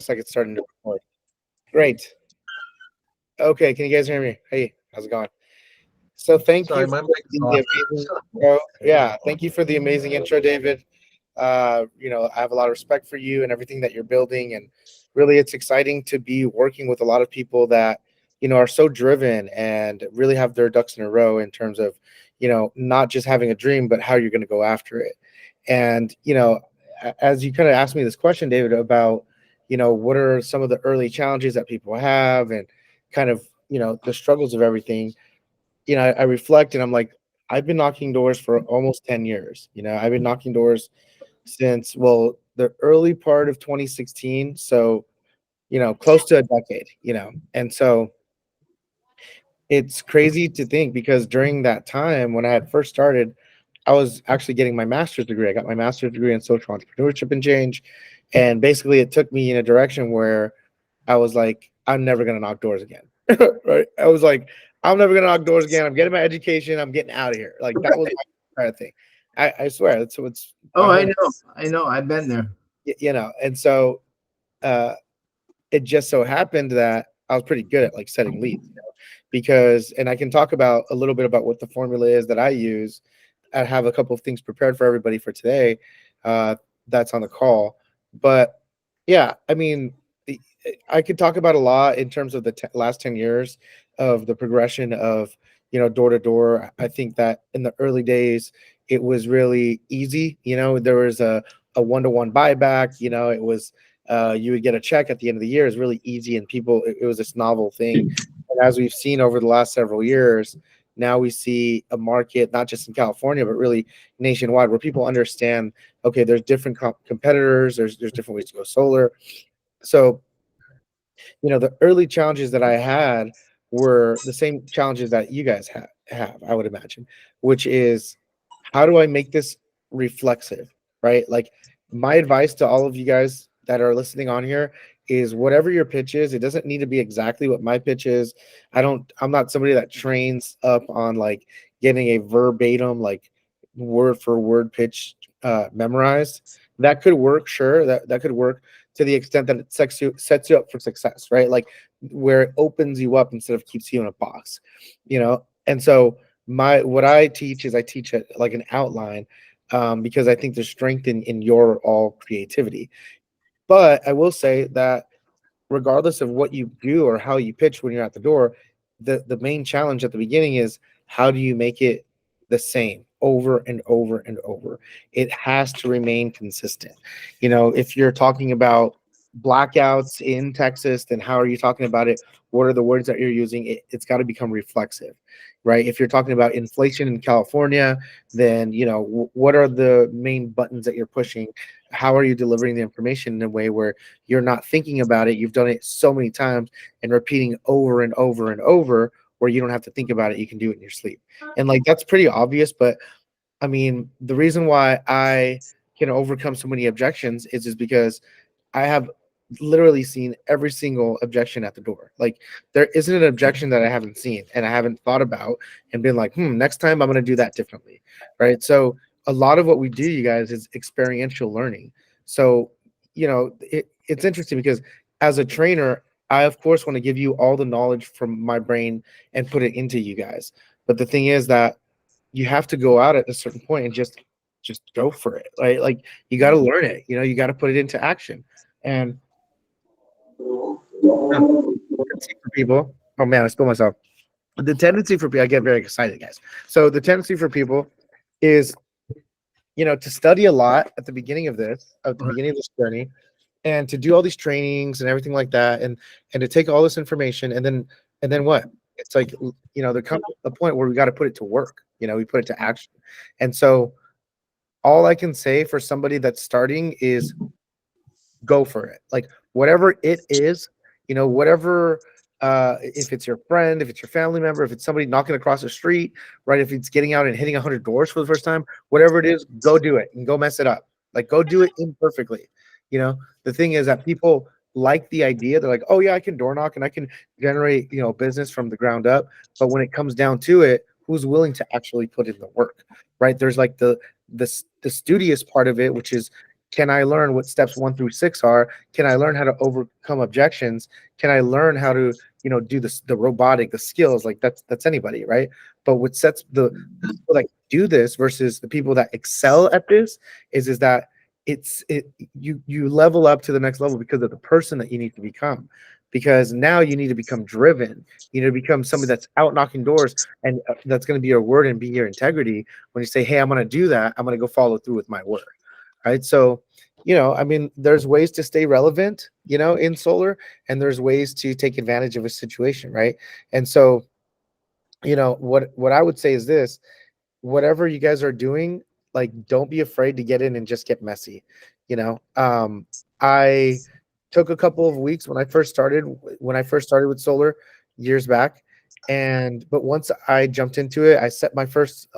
Looks like it's starting to record. Great. Okay, can you guys hear me? Hey, how's it going? So thank Sorry, you my for mic is the off. amazing intro. Yeah, thank you for the amazing intro, David. I have a lot of respect for you and everything that you're building, and really, it's exciting to be working with a lot of people that are so driven and really have their ducks in a row in terms of not just having a dream, but how you're going to go after it. And as you kind of asked me this question, David, about what are some of the early challenges that people have, and kind of the struggles of everything. I reflect and I'm like, I've been knocking doors for almost 10 years. I've been knocking doors since, well, the early part of 2016. So, close to a decade, and so it's crazy to think because during that time when I had first started, I was actually getting my master's degree. I got my master's degree in social entrepreneurship and change. And basically, it took me in a direction where I was like, I'm never going to knock doors again. Right. I was like, I'm never going to knock doors again. I'm getting my education. I'm getting out of here. Like, that was my kind of thing. I swear. That's what's Oh, my I whole, know. I know. I've been there. and so, uh, it just so happened that I was pretty good at like setting leads, because, and I can talk about a little bit about what the formula is that I use. I have a couple of things prepared for everybody for today. Uh, that's on the call, but yeah, I mean, I could talk about a lot in terms of the last 10 years of the progression of door to door. I think that in the early days it was really easy. There was a one-to-one buyback. It was you would get a check at the end of the year. It was really easy, and people, it was this novel thing. And as we've seen over the last several years, now we see a market not just in California but really nationwide, where people understand, okay, there's different competitors, there's different ways to go solar. So the early challenges that I had were the same challenges that you guys have, I would imagine, which is, how do I make this reflexive, right? Like, my advice to all of you guys that are listening on here is, whatever your pitch is, it doesn't need to be exactly what my pitch is. I'm not somebody that trains up on like getting a verbatim, like word for word pitch memorized. That could work, sure. That could work to the extent that it sets you up for success, right? Like, where it opens you up instead of keeps you in a box, And so what I teach is, I teach it like an outline, because I think there's strength in your all creativity. But I will say that regardless of what you do or how you pitch when you're at the door, the main challenge at the beginning is, how do you make it the same over and over and over? It has to remain consistent. If you're talking about blackouts in Texas, then how are you talking about it? What are the words that you're using? It's got to become reflexive, right? If you're talking about inflation in California, then what are the main buttons that you're pushing? How are you delivering the information in a way where you're not thinking about it? You've done it so many times and repeating over and over and over, where you don't have to think about it. You can do it in your sleep. And like, that's pretty obvious, but I mean, the reason why I can overcome so many objections is just because I have literally seen every single objection at the door. Like, there isn't an objection that I haven't seen and I haven't thought about and been like, next time I'm going to do that differently. Right. So a lot of what we do, you guys, is experiential learning. So, it's interesting because as a trainer, I of course want to give you all the knowledge from my brain and put it into you guys. But the thing is that you have to go out at a certain point and just go for it. Right. Like, you got to learn it. You got to put it into action. And yeah, tendency for people. Oh man, I spilled myself. The tendency for people, I get very excited, guys. So the tendency for people is, to study a lot at the beginning of at the beginning of this journey, and to do all these trainings and everything like that, and to take all this information, and then what? It's like, there comes a point where we got to put it to work. We put it to action. And so all I can say for somebody that's starting is, go for it. Like, whatever it is, whatever, if it's your friend, if it's your family member, if it's somebody knocking across the street, right? If it's getting out and hitting 100 doors for the first time, whatever it is, go do it and go mess it up. Like, go do it imperfectly. The thing is that people like the idea. They're like, oh yeah, I can door knock and I can generate, business from the ground up. But when it comes down to it, who's willing to actually put in the work, right? There's like the studious part of it, which is Can I learn what steps 1 through 6 are? Can I learn how to overcome objections? Can I learn how to, do the robotic, the skills? Like that's anybody, right? But what sets the people that do this versus the people that excel at this is that you level up to the next level because of the person that you need to become. Because now you need to become driven. You need to become somebody that's out knocking doors, and that's going to be your word and be your integrity. When you say, "Hey, I'm going to do that. I'm going to go follow through with my word." Right? So, I mean, there's ways to stay relevant, in solar, and there's ways to take advantage of a situation, right? And so, what I would say is this: whatever you guys are doing, like, don't be afraid to get in and just get messy. You know, I took a couple of weeks when I first started with solar years back, but once I jumped into it, I set my first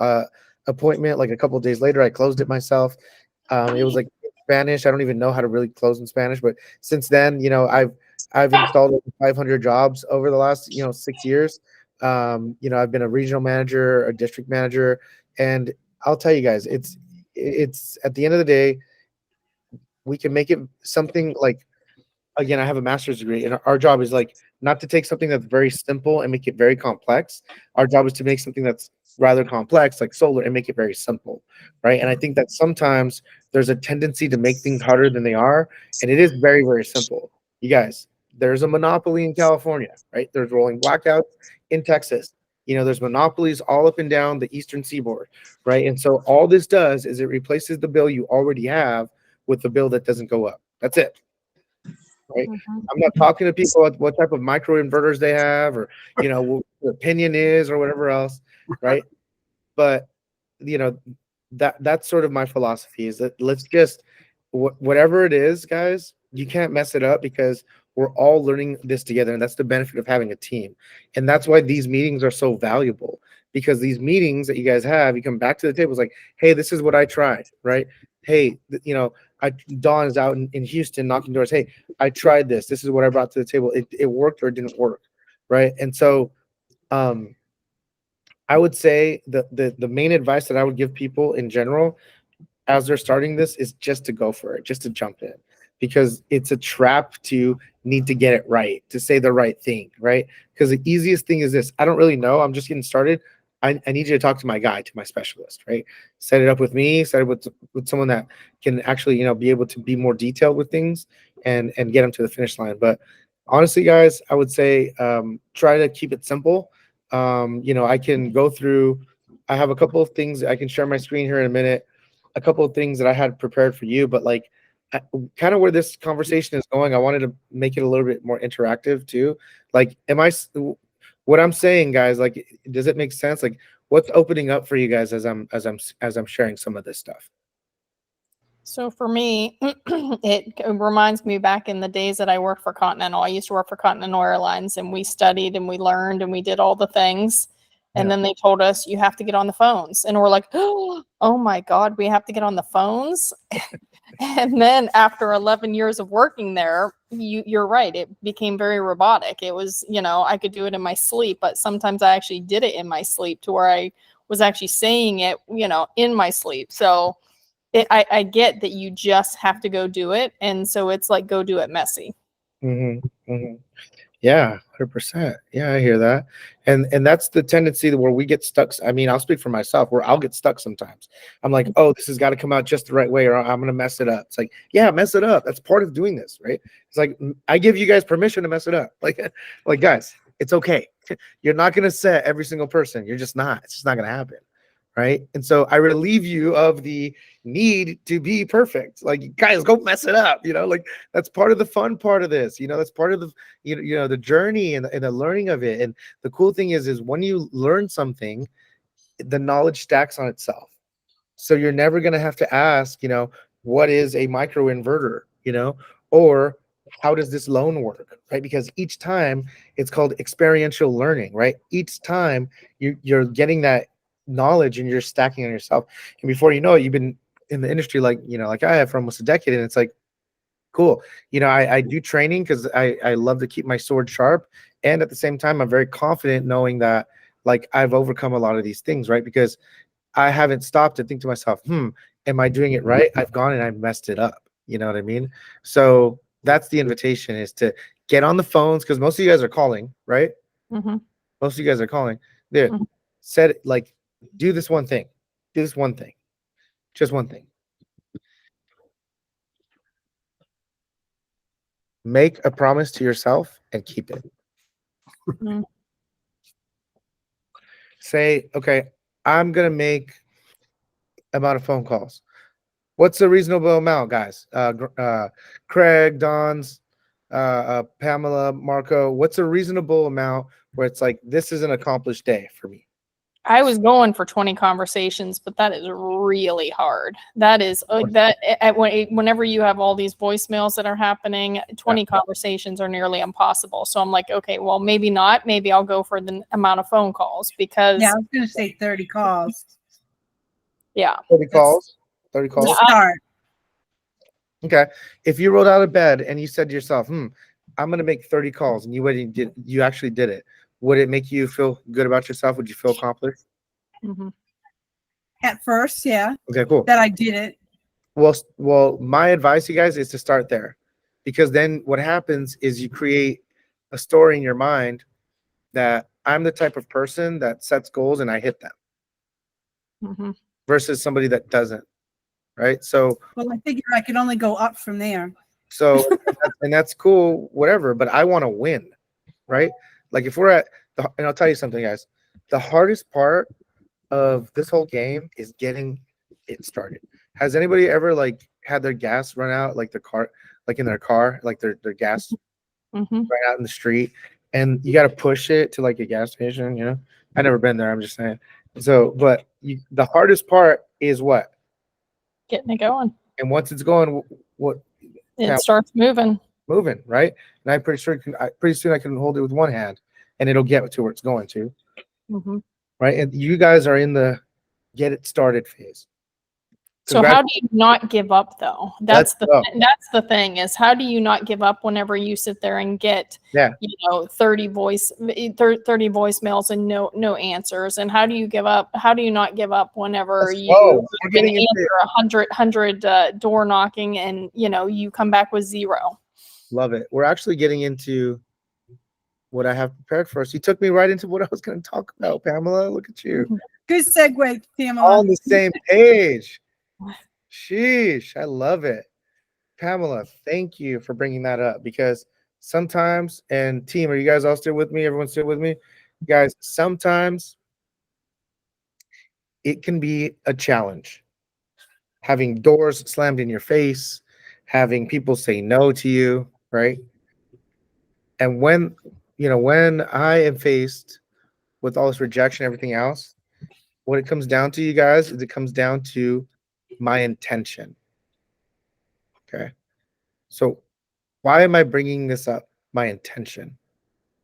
appointment. Like a couple of days later, I closed it myself. It was like in Spanish. I don't even know how to really close in Spanish, but since then, I've installed over 500 jobs over the last 6 years. I've been a regional manager, a district manager, and I'll tell you guys, it's at the end of the day, we can make it something like, again, I have a master's degree, and our job is like not to take something that's very simple and make it very complex. Our job is to make something that's rather complex, like solar, and make it very simple, right? And I think that sometimes there's a tendency to make things harder than they are, and it is very, very simple. You guys, there's a monopoly in California, right? There's rolling blackouts in Texas. There's monopolies all up and down the eastern seaboard, right? And so all this does is it replaces the bill you already have with the bill that doesn't go up. That's it, right? Mhm. I'm not talking to people what type of micro inverters they have, or what their opinion is, or whatever else, right? But you know that's sort of my philosophy, is that let's just whatever it is, guys, you can't mess it up, because we're all learning this together, and that's the benefit of having a team. And that's why these meetings are so valuable, because these meetings that you guys have, you come back to the table, it's like, hey, this is what I tried, right? Hey, I Dawn is out in Houston knocking doors. Hey, I tried this. This is what I brought to the table. It worked or it didn't work, right? And so um I would say the main advice that I would give people in general as they're starting this is just to go for it, just to jump in, because it's a trap to need to get it right, to say the right thing, right? Because the easiest thing is this: I don't really know, I'm just getting started. I need you to talk to my guy, to my specialist, right? Set it up with me, set it with someone that can actually, be able to be more detailed with things, and get them to the finish line. But honestly, guys, I would say try to keep it simple. I can go through. I have a couple of things I can share my screen here in a minute, a couple of things that I had prepared for you, but like kind of where this conversation is going, I wanted to make it a little bit more interactive too. Like, what I'm saying, guys, like, does it make sense? Like, what's opening up for you guys as I'm sharing some of this stuff? So for me, it reminds me back in the days that I worked for Continental. I used to work for Continental Airlines, and we studied and we learned and we did all the things. And Yeah. then they told us you have to get on the phones, and we're like, oh my God, we have to get on the phones. And then after 11 years of working there, you're right. It became very robotic. It was, I could do it in my sleep, but sometimes I actually did it in my sleep to where I was actually saying it, in my sleep. So I get that you just have to go do it. And so it's like, go do it messy. Hmm. Yeah, 100%. Yeah, I hear that. And that's the tendency where we get stuck. I mean, I'll speak for myself, where I'll get stuck sometimes. I'm like, oh, this has got to come out just the right way, or I'm gonna mess it up. It's like, yeah, mess it up. That's part of doing this, right? It's like, I give you guys permission to mess it up. Like guys, it's okay. You're not gonna set every single person. You're just not. It's just not gonna happen. Right. And so I relieve you of the need to be perfect. Like, guys, go mess it up. Like, that's part of the fun part of this. That's part of the the journey, and the learning of it. And the cool thing is when you learn something, the knowledge stacks on itself. So you're never going to have to ask, what is a microinverter, or how does this loan work, right? Because each time, it's called experiential learning, right? Each time you're getting that knowledge and you're stacking on yourself. And before you know it, you've been in the industry, like, like I have, for almost a decade. And it's like, cool. I do training because I love to keep my sword sharp. And at the same time, I'm very confident knowing that, like, I've overcome a lot of these things, right? Because I haven't stopped to think to myself, am I doing it right? I've gone and I've messed it up. You know what I mean? So that's the invitation, is to get on the phones, because most of you guys are calling, right? Mm-hmm. Most of you guys are calling. Dude, Mhm. said like, do this one thing. Do this one thing. Just one thing. Make a promise to yourself and keep it. Mm. Say, okay, I'm gonna make amount of phone calls. What's a reasonable amount, guys? Craig, Don's, Pamela, Marco. What's a reasonable amount where it's like, this is an accomplished day for me? I was going for 20 conversations, but that is really hard. That is whenever you have all these voicemails that are happening, 20 conversations are nearly impossible. So I'm like, okay, well, maybe not. Maybe I'll go for the amount of phone calls, because Yeah, I was going to say 30 calls. yeah. 30 calls. 30 To calls. start. Okay. If you rolled out of bed and you said to yourself, I'm gonna make 30 calls, and you actually did it, would it make you feel good about yourself? Would you feel accomplished? Mm-hmm. At first, yeah, Okay, cool. that I did it. Well, my advice, you guys, is to start there, because then what happens is you create a story in your mind that I'm the type of person that sets goals and I hit them, Mm-hmm. versus somebody that doesn't, right? So Well, I figured I could only go up from there. and that's cool, whatever, but I want to win, right? Like if we're and I'll tell you something, guys, the hardest part of this whole game is getting it started. Has anybody ever like had their gas run out, like the car, like in their car, like their gas Mm-hmm. right out in the street, and you got to push it to like a gas station? You know, I've never been there. I'm just saying. So, but the hardest part is what? Getting it going. And once it's going, what? It starts moving. Moving, right? And I'm pretty sure pretty soon I can hold it with one hand, and it'll get to where it's going to, Mm-hmm. right? And you guys are in the get it started phase. So how do you not give up, though? That's the thing, is how do you not give up whenever you sit there and get 30 voicemails and no answers? And how do you give up? How do you not give up whenever you can answer 100 door knocking and you come back with 0? Love it. We're actually getting into what I have prepared for us. You took me right into what I was going to talk about, Pamela. Look at you. Good segue, Pamela. All on the same page. Sheesh, I love it. Pamela, thank you for bringing that up, because sometimes, and team, are you guys all still with me? Everyone still with me? Guys, sometimes it can be a challenge. Having doors slammed in your face, having people say no to you, right? And when I am faced with all this rejection, everything else, what it comes down to, you guys, is it comes down to my intention. Okay. So why am I bringing this up? My intention.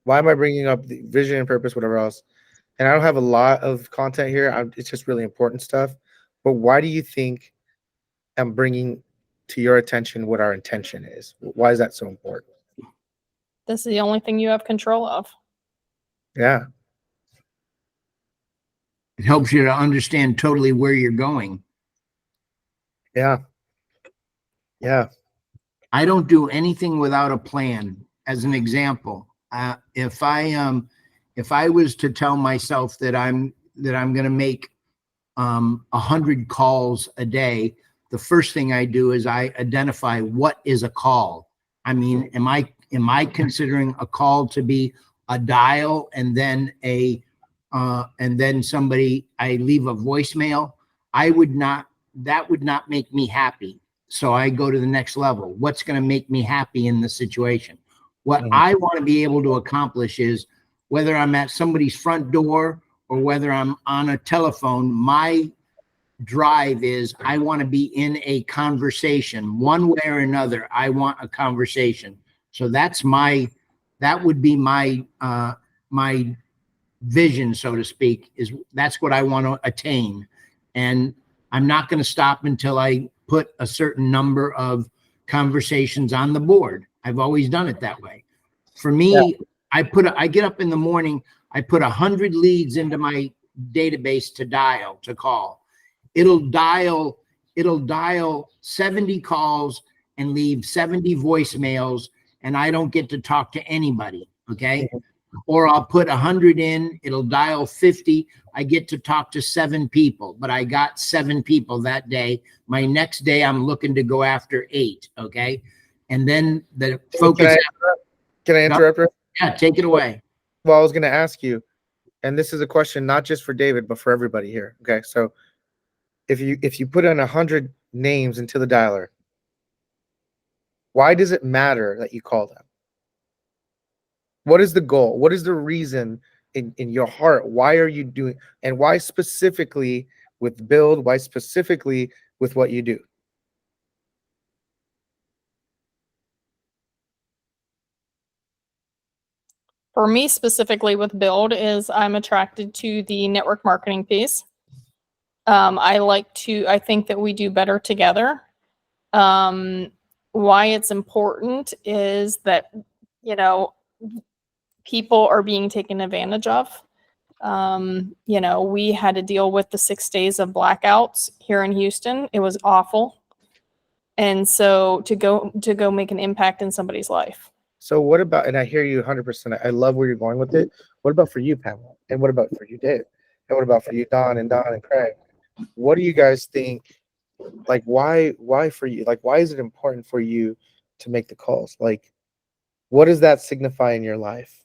Why am I bringing up the vision and purpose, whatever else? And I don't have a lot of content here. It's just really important stuff. But why do you think I'm bringing to your attention what our intention is? Why is that so important? This is the only thing you have control of. Yeah. It helps you to understand totally where you're going. Yeah. Yeah. I don't do anything without a plan. As an example, if I was to tell myself that I'm going to make 100 calls a day, the first thing I do is I identify what is a call. I mean, am I considering a call to be a dial and then somebody, I leave a voicemail? That would not make me happy. So I go to the next level. What's going to make me happy in the situation? What I want to be able to accomplish is, whether I'm at somebody's front door or whether I'm on a telephone, my drive is I want to be in a conversation one way or another. I want a conversation. So that would be my vision, so to speak, is that's what I want to attain. And I'm not going to stop until I put a certain number of conversations on the board. I've always done it that way. For me, I get up in the morning, I put 100 leads into my database to call. It'll dial it'll dial 70 calls and leave 70 voicemails, and I don't get to talk to anybody. Okay. Or I'll put 100 in, it'll dial 50. I get to talk to 7 people, but I got 7 people that day. My next day, I'm looking to go after 8. Okay. And then the focus. Can I interrupt? Yeah, take it away. Well, I was going to ask you, and this is a question not just for David, but for everybody here. Okay. So if you put in 100 names into the dialer, why does it matter that you call them? What is the goal? What is the reason in your heart? Why are you doing, and why specifically with Build? Why specifically with what you do? For me specifically with Build is I'm attracted to the network marketing piece. I think that we do better together. Why it's important is that, people are being taken advantage of. We had to deal with the 6 days of blackouts here in Houston. It was awful. And so to go make an impact in somebody's life. So what about, and I hear you 100%. I love where you're going with it. What about for you, Pamela? And what about for you, Dave? And what about for you, Don and Craig? What do you guys think? Like, why for you? Like, why is it important for you to make the calls? Like, what does that signify in your life?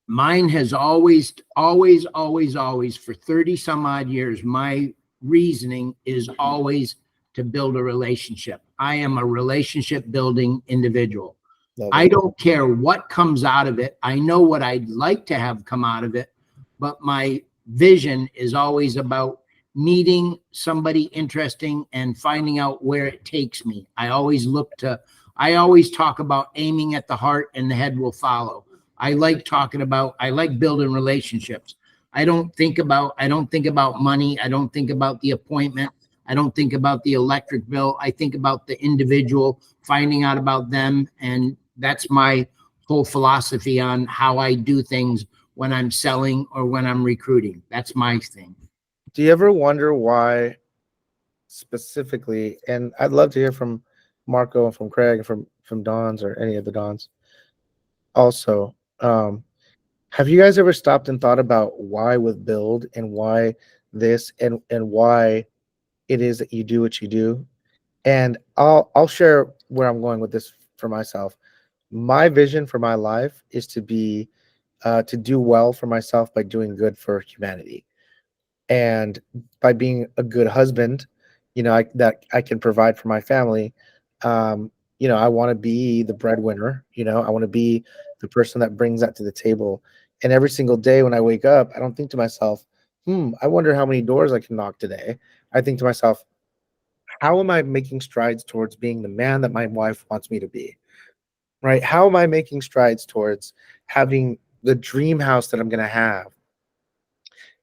Mine has always for 30 some odd years, my reasoning is always to build a relationship. I am a relationship building individual. I don't care what comes out of it. I know what I'd like to have come out of it, but my vision is always about meeting somebody interesting and finding out where it takes me. I always talk about aiming at the heart and the head will follow. I like building relationships. I don't think about money. I don't think about the appointment. I don't think about the electric bill. I think about the individual, finding out about them. And that's my whole philosophy on how I do things when I'm selling or when I'm recruiting. That's my thing. Do you ever wonder why specifically, and I'd love to hear from Marco and from Craig and from Don's or any of the Dons also, have you guys ever stopped and thought about why with Build and why this and why it is that you do what you do? And I'll share where I'm going with this for myself. My vision for my life is to be to do well for myself by doing good for humanity, and by being a good husband, that I can provide for my family. I want to be the breadwinner. I want to be the person that brings that to the table. And every single day when I wake up, I don't think to myself, I wonder how many doors I can knock today. I think to myself, how am I making strides towards being the man that my wife wants me to be? Right? How am I making strides towards having the dream house that I'm going to have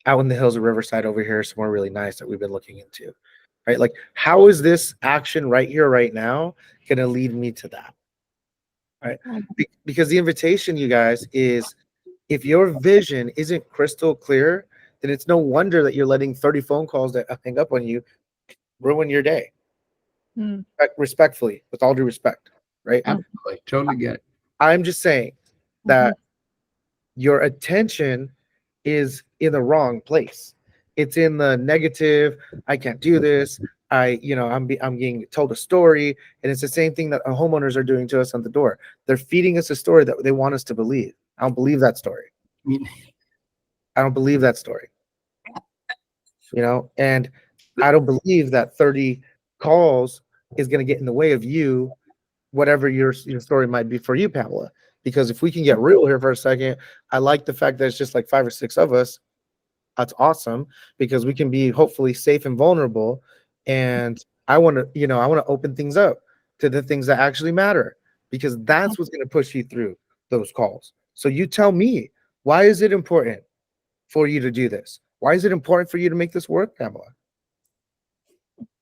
out in the hills of Riverside over here, somewhere really nice that we've been looking into? Right? Like, how is this action right here, right now, going to lead me to that? Right? Because the invitation, you guys, is if your vision isn't crystal clear, then it's no wonder that you're letting 30 phone calls that hang up on you ruin your day. Respectfully, with all due respect, right? Absolutely. Totally get it. I'm just saying that your attention is in the wrong place. It's in the negative. I can't do this. I'm getting told a story, and it's the same thing that homeowners are doing to us on the door. They're feeding us a story that they want us to believe. I don't believe that story. I don't believe that story. And I don't believe that 30 calls is going to get in the way of you, whatever your story might be for you, Pamela. Because if we can get real here for a second, I like the fact that it's just like 5 or 6 of us. That's awesome, because we can be hopefully safe and vulnerable. And I want to open things up to the things that actually matter, because that's what's going to push you through those calls. So you tell me, why is it important for you to do this? Why is it important for you to make this work, Pamela?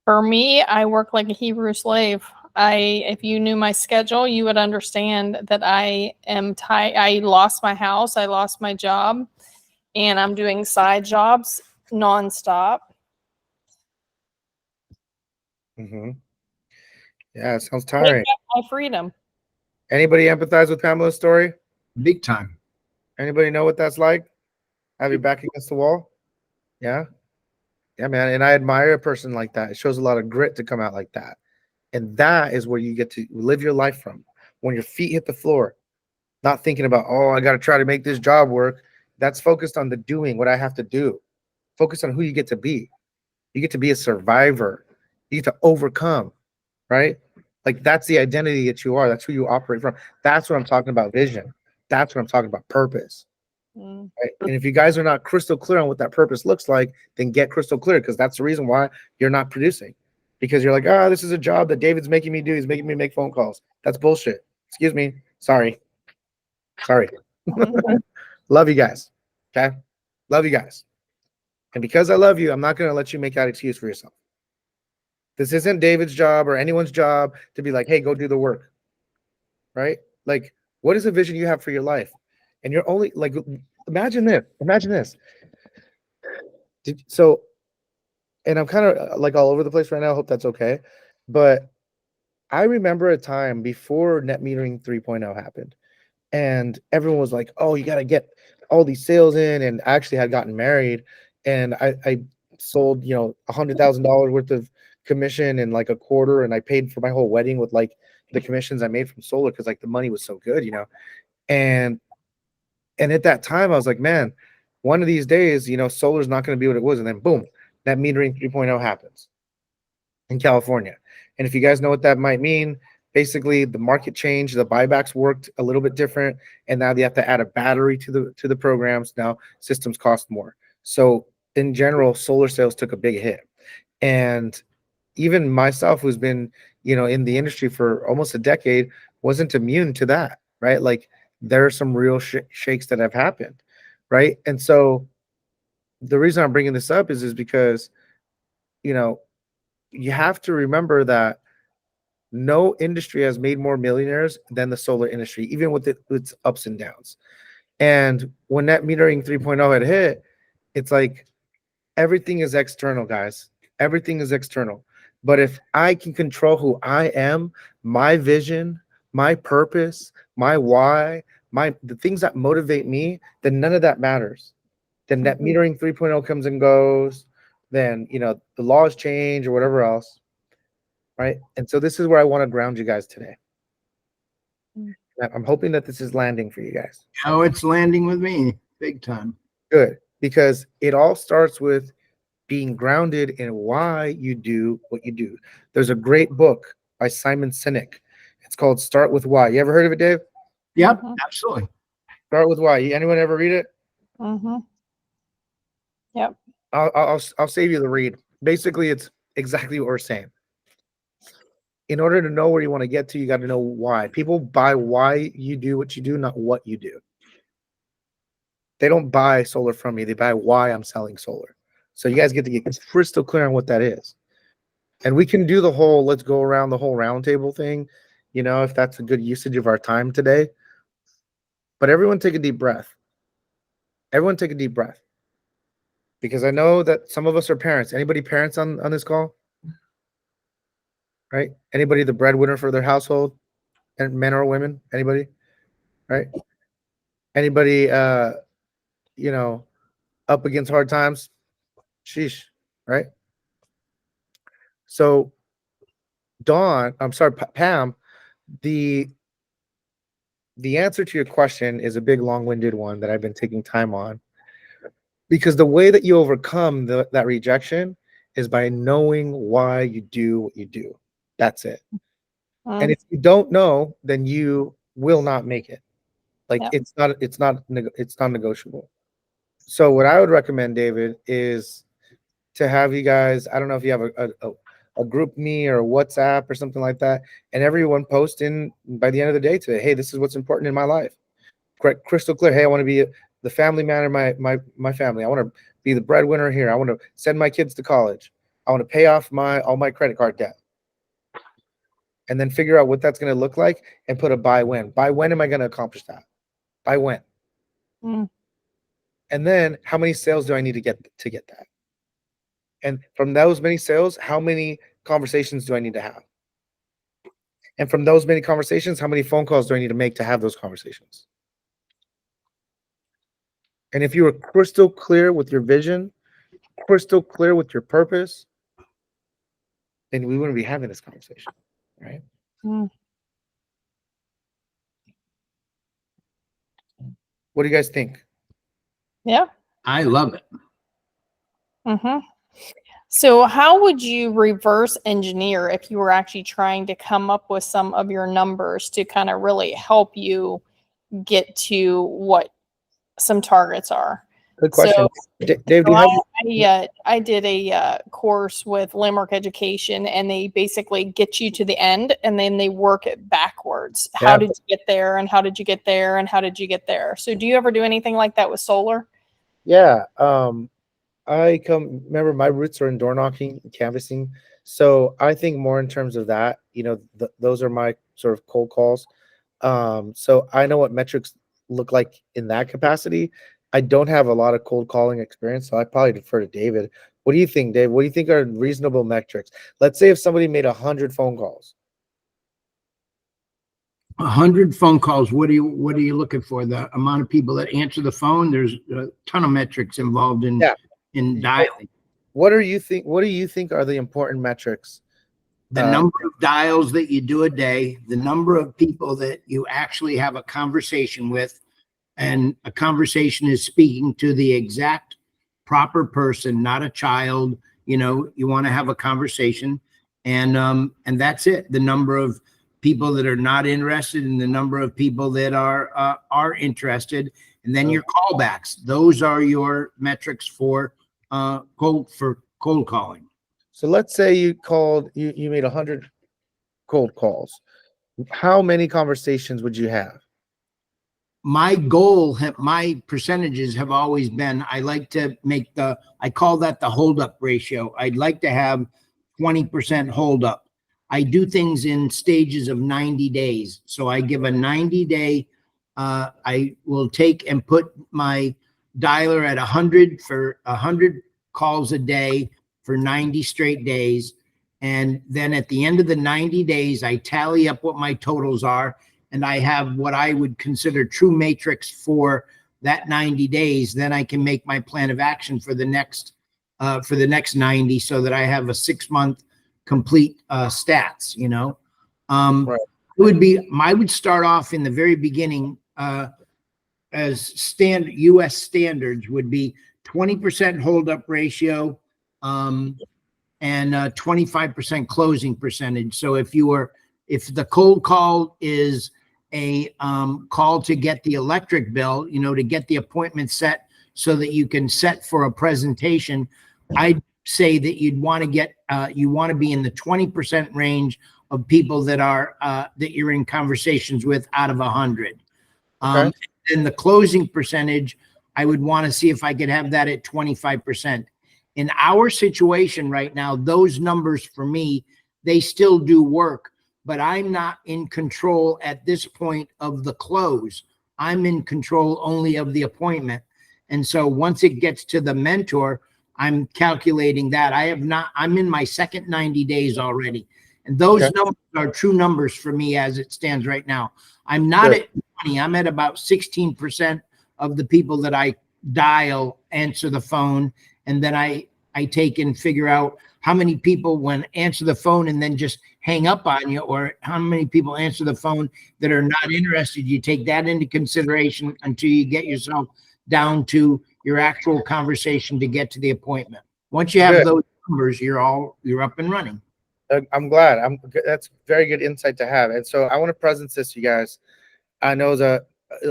For me, I work like a Hebrew slave. If you knew my schedule, you would understand that I am tired. I lost my house. I lost my job, and I'm doing side jobs nonstop. Mm-hmm. Yeah, it sounds Take tiring. back my freedom. Anybody empathize with Pamela's story? Big time. Anybody know what that's like? Have your back against the wall? Yeah. Yeah, man. And I admire a person like that. It shows a lot of grit to come out like that. And that is where you get to live your life from. When your feet hit the floor, not thinking about, oh, I got to try to make this job work. That's focused on the doing, what I have to do. Focus on who you get to be. You get to be a survivor. You get to overcome, right? Like that's the identity that you are. That's who you operate from. That's what I'm talking about, vision. That's what I'm talking about, purpose. Mm. Right? And if you guys are not crystal clear on what that purpose looks like, then get crystal clear, because that's the reason why you're not producing. Because you're like, oh, this is a job that David's making me do. He's making me make phone calls. That's bullshit. Excuse me. Sorry. Mhm. Love you guys. Okay. Love you guys. And because I love you, I'm not going to let you make that excuse for yourself. This isn't David's job or anyone's job to be like, hey, go do the work. Right? Like, what is the vision you have for your life? And you're only like, imagine this. Imagine this. So, and I'm kind of like all over the place right now. I hope that's okay. But I remember a time before net metering 3.0 happened, and everyone was like, oh, you got to get all these sales in. And I actually had gotten married, and I sold, $100,000 worth of commission in like a quarter, and I paid for my whole wedding with like the commissions I made from solar, because like the money was so good, and at that time I was like, man, one of these days, solar's not going to be what it was. And then boom, net metering 3.0 happens in California. And if you guys know what that might mean, basically the market changed, the buybacks worked a little bit different, and now they have to add a battery to the programs. Now systems cost more. So in general, solar sales took a big hit. And even myself, who's been, in the industry for almost a decade, wasn't immune to that, right? Like there are some real shakes that have happened, right? And so the reason I'm bringing this up is because, you know, you have to remember that no industry has made more millionaires than the solar industry, even with its ups and downs. And when net metering 3.0 had hit, it's like everything is external, guys. Everything is external. But if I can control who I am, my vision, my purpose, my why, the things that motivate me, then none of that matters. Then net metering 3.0 comes and goes. Then, the laws change or whatever else. Right. And so this is where I want to ground you guys today. I'm hoping that this is landing for you guys. Oh, it's landing with me big time. Good. Because it all starts with being grounded in why you do what you do. There's a great book by Simon Sinek. It's called Start With Why. You ever heard of it, Dave? Yep, Mhm. absolutely. Start With Why. Anyone ever read it? Mhm. Yep. I'll save you the read. Basically, it's exactly what we're saying. In order to know where you want to get to, you got to know why. People buy why you do what you do, not what you do. They don't buy solar from me. They buy why I'm selling solar. So you guys get to get crystal clear on what that is. And we can do the whole, let's go around the whole roundtable thing, if that's a good usage of our time today. But everyone take a deep breath. Everyone take a deep breath. Because I know that some of us are parents. Anybody parents on this call? Right? Anybody the breadwinner for their household? And men or women? Anybody? Right? Anybody up against hard times? Sheesh. Right? So Dawn, I'm sorry, Pam, the answer to your question is a big long-winded one that I've been taking time on, because the way that you overcome that rejection is by knowing why you do what you do. That's it. And if you don't know, then you will not make it. Like Yep. it's not negotiable. So what I would recommend, David, is to have you guys, I don't know if you have a group me or a WhatsApp or something like that, and everyone post in by the end of the day today, hey, this is what's important in my life. Crystal clear. Hey, I want to be the family man in my family. I want to be the breadwinner here. I want to send my kids to college. I want to pay off all my credit card debt. And then figure out what that's going to look like and put a by when. By when am I going to accomplish that? By when? And then how many sales do I need to get that? And from those many sales, how many conversations do I need to have? And from those many conversations, how many phone calls do I need to make to have those conversations? And if you were crystal clear with your vision, crystal clear with your purpose, then we wouldn't be having this conversation, right? Mm. What do you guys think? Yeah. I love it. Mm-hmm. So how would you reverse engineer if you were actually trying to come up with some of your numbers to kind of really help you get to what some targets are? Good So, question. Dave, do so you have? I did a course with Landmark Education, and they basically get you to the end, and then they work it backwards. How Yeah. did you get there, and how did you get there, and how did you get there? So do you ever do anything like that with solar? Yeah. Remember my roots are in door knocking and canvassing. So I think more in terms of that, those are my sort of cold calls. So I know what metrics look like in that capacity. I don't have a lot of cold calling experience, so I probably defer to David. What do you think, Dave? What do you think are reasonable metrics? Let's say if somebody made 100 phone calls. 100 phone calls. What are you looking for? The amount of people that answer the phone. There's a ton of metrics involved in Yeah. dialing. What do you think are the important metrics? The number of dials that you do a day, the number of people that you actually have a conversation with, and a conversation is speaking to the exact proper person, not a child. You want to have a conversation, and that's it. The number of people that are not interested, and the number of people that are interested, and then your callbacks. Those are your metrics for cold calling. So let's say you made 100 cold calls. How many conversations would you have? My goal, my percentages have always been, I like to make I call that the hold up ratio. I'd like to have 20% hold up. I do things in stages of 90 days. So I give a 90-day, I will take and put my dialer at 100 for 100 calls a day for 90 straight days. And then at the end of the 90 days, I tally up what my totals are. And I have what I would consider true matrix for that 90 days. Then I can make my plan of action for the next 90, so that I have a 6-month complete stats. Right. I would start off in the very beginning as standard U.S. standards would be 20% hold up ratio and 25% closing percentage. So if the cold call is a call to get the electric bill, to get the appointment set so that you can set for a presentation, I'd say that you want to be in the 20% range of people that you're in conversations with out of 100. Okay. And the closing percentage, I would want to see if I could have that at 25%. In our situation right now, those numbers for me, they still do work, but I'm not in control at this point of the close. I'm in control only of the appointment. And so once it gets to the mentor, I'm calculating that. I'm in my second 90 days already. And those numbers are true numbers for me as it stands right now. I'm not at 20. I'm at about 16% of the people that I dial answer the phone. And then I take and figure out how many people answer the phone and then just hang up on you, or how many people answer the phone that are not interested. You take that into consideration until you get yourself down to your actual conversation to get to the appointment. Once you have those numbers, you're up and running. I'm glad. That's very good insight to have. And so I want to present this to you guys. I know a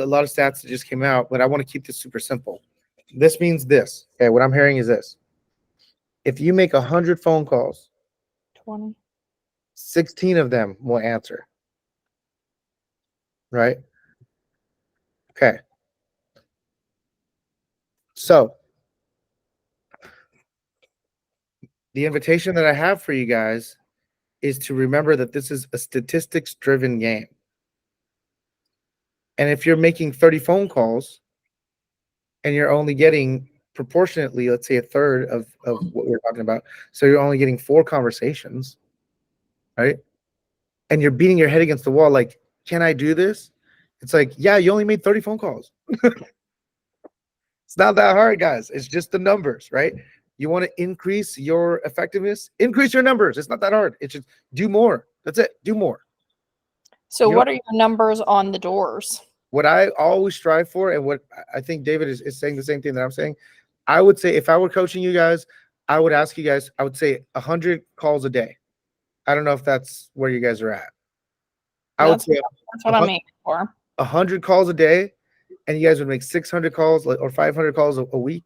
lot of stats that just came out, but I want to keep this super simple. This means this. Okay, what I'm hearing is this. If you make 100 phone calls, 20. 16 of them will answer. Right? Okay. So the invitation that I have for you guys is to remember that this is a statistics-driven game. And if you're making 30 phone calls and you're only getting proportionately, let's say, a third of what we're talking about, so you're only getting 4 conversations, right? And you're beating your head against the wall, like, can I do this? It's like, yeah, you only made 30 phone calls. It's not that hard, guys. It's just the numbers, right? You want to increase your effectiveness, increase your numbers. It's not that hard. It's just do more. That's it. Do more. So You what know- are your numbers on the doors? What I always strive for, and what I think David is saying the same thing that I'm saying, I would say if I were coaching you guys, I would ask you guys, I would say 100 calls a day. I don't know if that's where you guys are at. I would That's, say that's what I'm aiming for. 100 calls a day, and you guys would make 600 calls or 500 calls a week,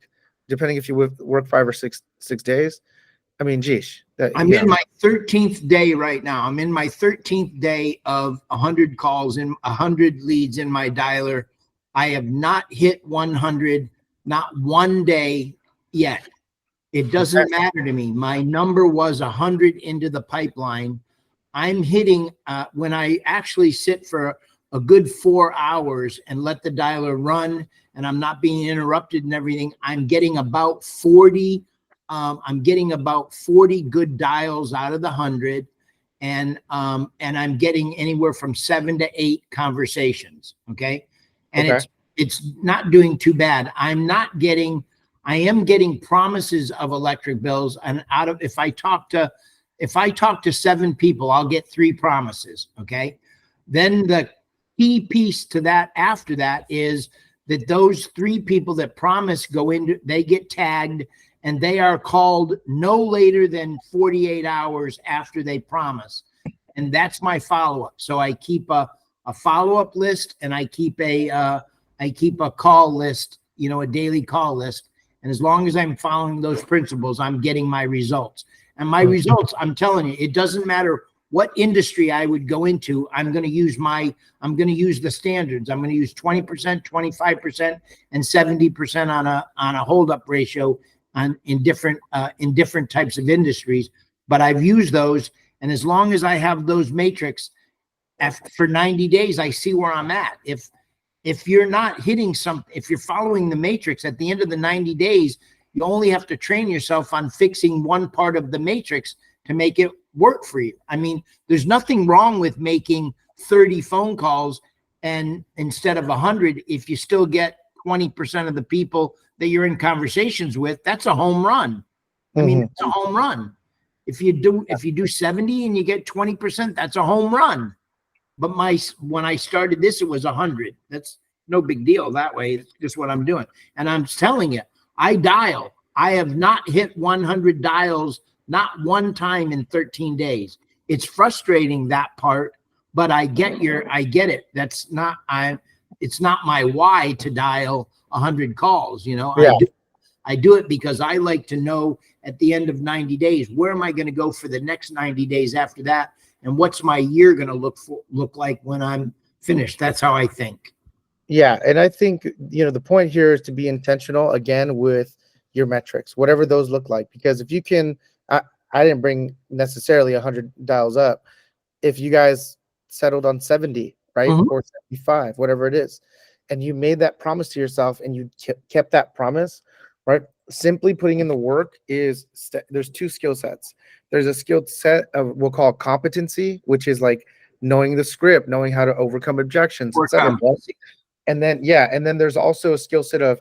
depending if you work 5 or 6 days. I mean, geesh. I'm in my 13th day right now. I'm in my 13th day of 100 calls and 100 leads in my dialer. I have not hit 100, not one day yet. It doesn't matter to me. My number was 100 into the pipeline. I'm hitting, when I actually sit for a good 4 hours and let the dialer run and I'm not being interrupted and everything, I'm getting about 40. I'm getting about 40 good dials out of the 100. And I'm getting anywhere from 7 to 8 conversations. Okay. And Okay. it's not doing too bad. I am getting promises of electric bills, and if I talk to 7 people, I'll get 3 promises. Okay. Then the key piece to that after that is that those 3 people that promise they get tagged, and they are called no later than 48 hours after they promise. And that's my follow-up. So I keep a follow-up list, and I keep a call list, a daily call list. And as long as I'm following those principles, I'm getting my results. And my results, I'm telling you, it doesn't matter what industry I would go into. I'm going to use the standards. I'm going to use 20%, 25%, and 70% on a holdup ratio in different types of industries. But I've used those. And as long as I have those matrix for 90 days, I see where I'm at. If you're not hitting if you're following the matrix at the end of the 90 days, you only have to train yourself on fixing one part of the matrix to make it work for you. I mean, there's nothing wrong with making 30 phone calls and instead of 100, if you still get 20% of the people that you're in conversations with, that's a home run. I mean, it's a home run. If you do 70 and you get 20%, that's a home run. But when I started this, it was 100. That's no big deal that way. It's just what I'm doing. And I'm telling you, I have not hit 100 dials, not one time in 13 days. It's frustrating, that part, but I get it. It's not my why to dial 100 calls. Yeah. I do it because I like to know at the end of 90 days, where am I going to go for the next 90 days after that? And what's my year going to look like when I'm finished? That's how I think. Yeah. And I think, the point here is to be intentional again with your metrics, whatever those look like, because if you can, I didn't bring necessarily 100 dials up. If you guys settled on 70, right? Or 75, whatever it is, and you made that promise to yourself and you kept that promise, right? Simply putting in the work there's 2 skill sets. There's a skill set of we'll call competency, which is like knowing the script, knowing how to overcome objections, etc. And then there's also a skill set of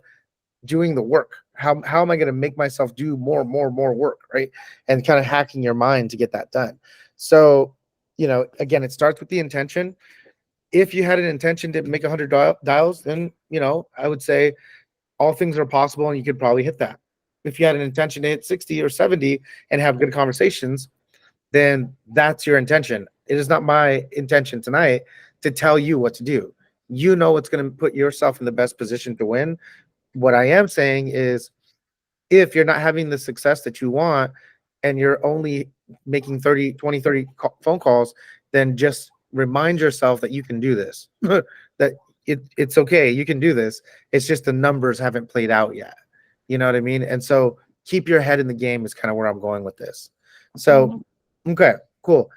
doing the work. How am I going to make myself do more work, right? And kind of hacking your mind to get that done. So, again, it starts with the intention. If you had an intention to make 100 dials, then, I would say all things are possible and you could probably hit that. If you had an intention to hit 60 or 70 and have good conversations, then that's your intention. It is not my intention tonight to tell you what to do. You know what's going to put yourself in the best position to win. What I am saying is, if you're not having the success that you want and you're only making 30 phone calls, then just remind yourself that you can do this, that it's okay. You can do this. It's just the numbers haven't played out yet. You know what I mean? And so keep your head in the game is kind of where I'm going with this. So, okay, cool.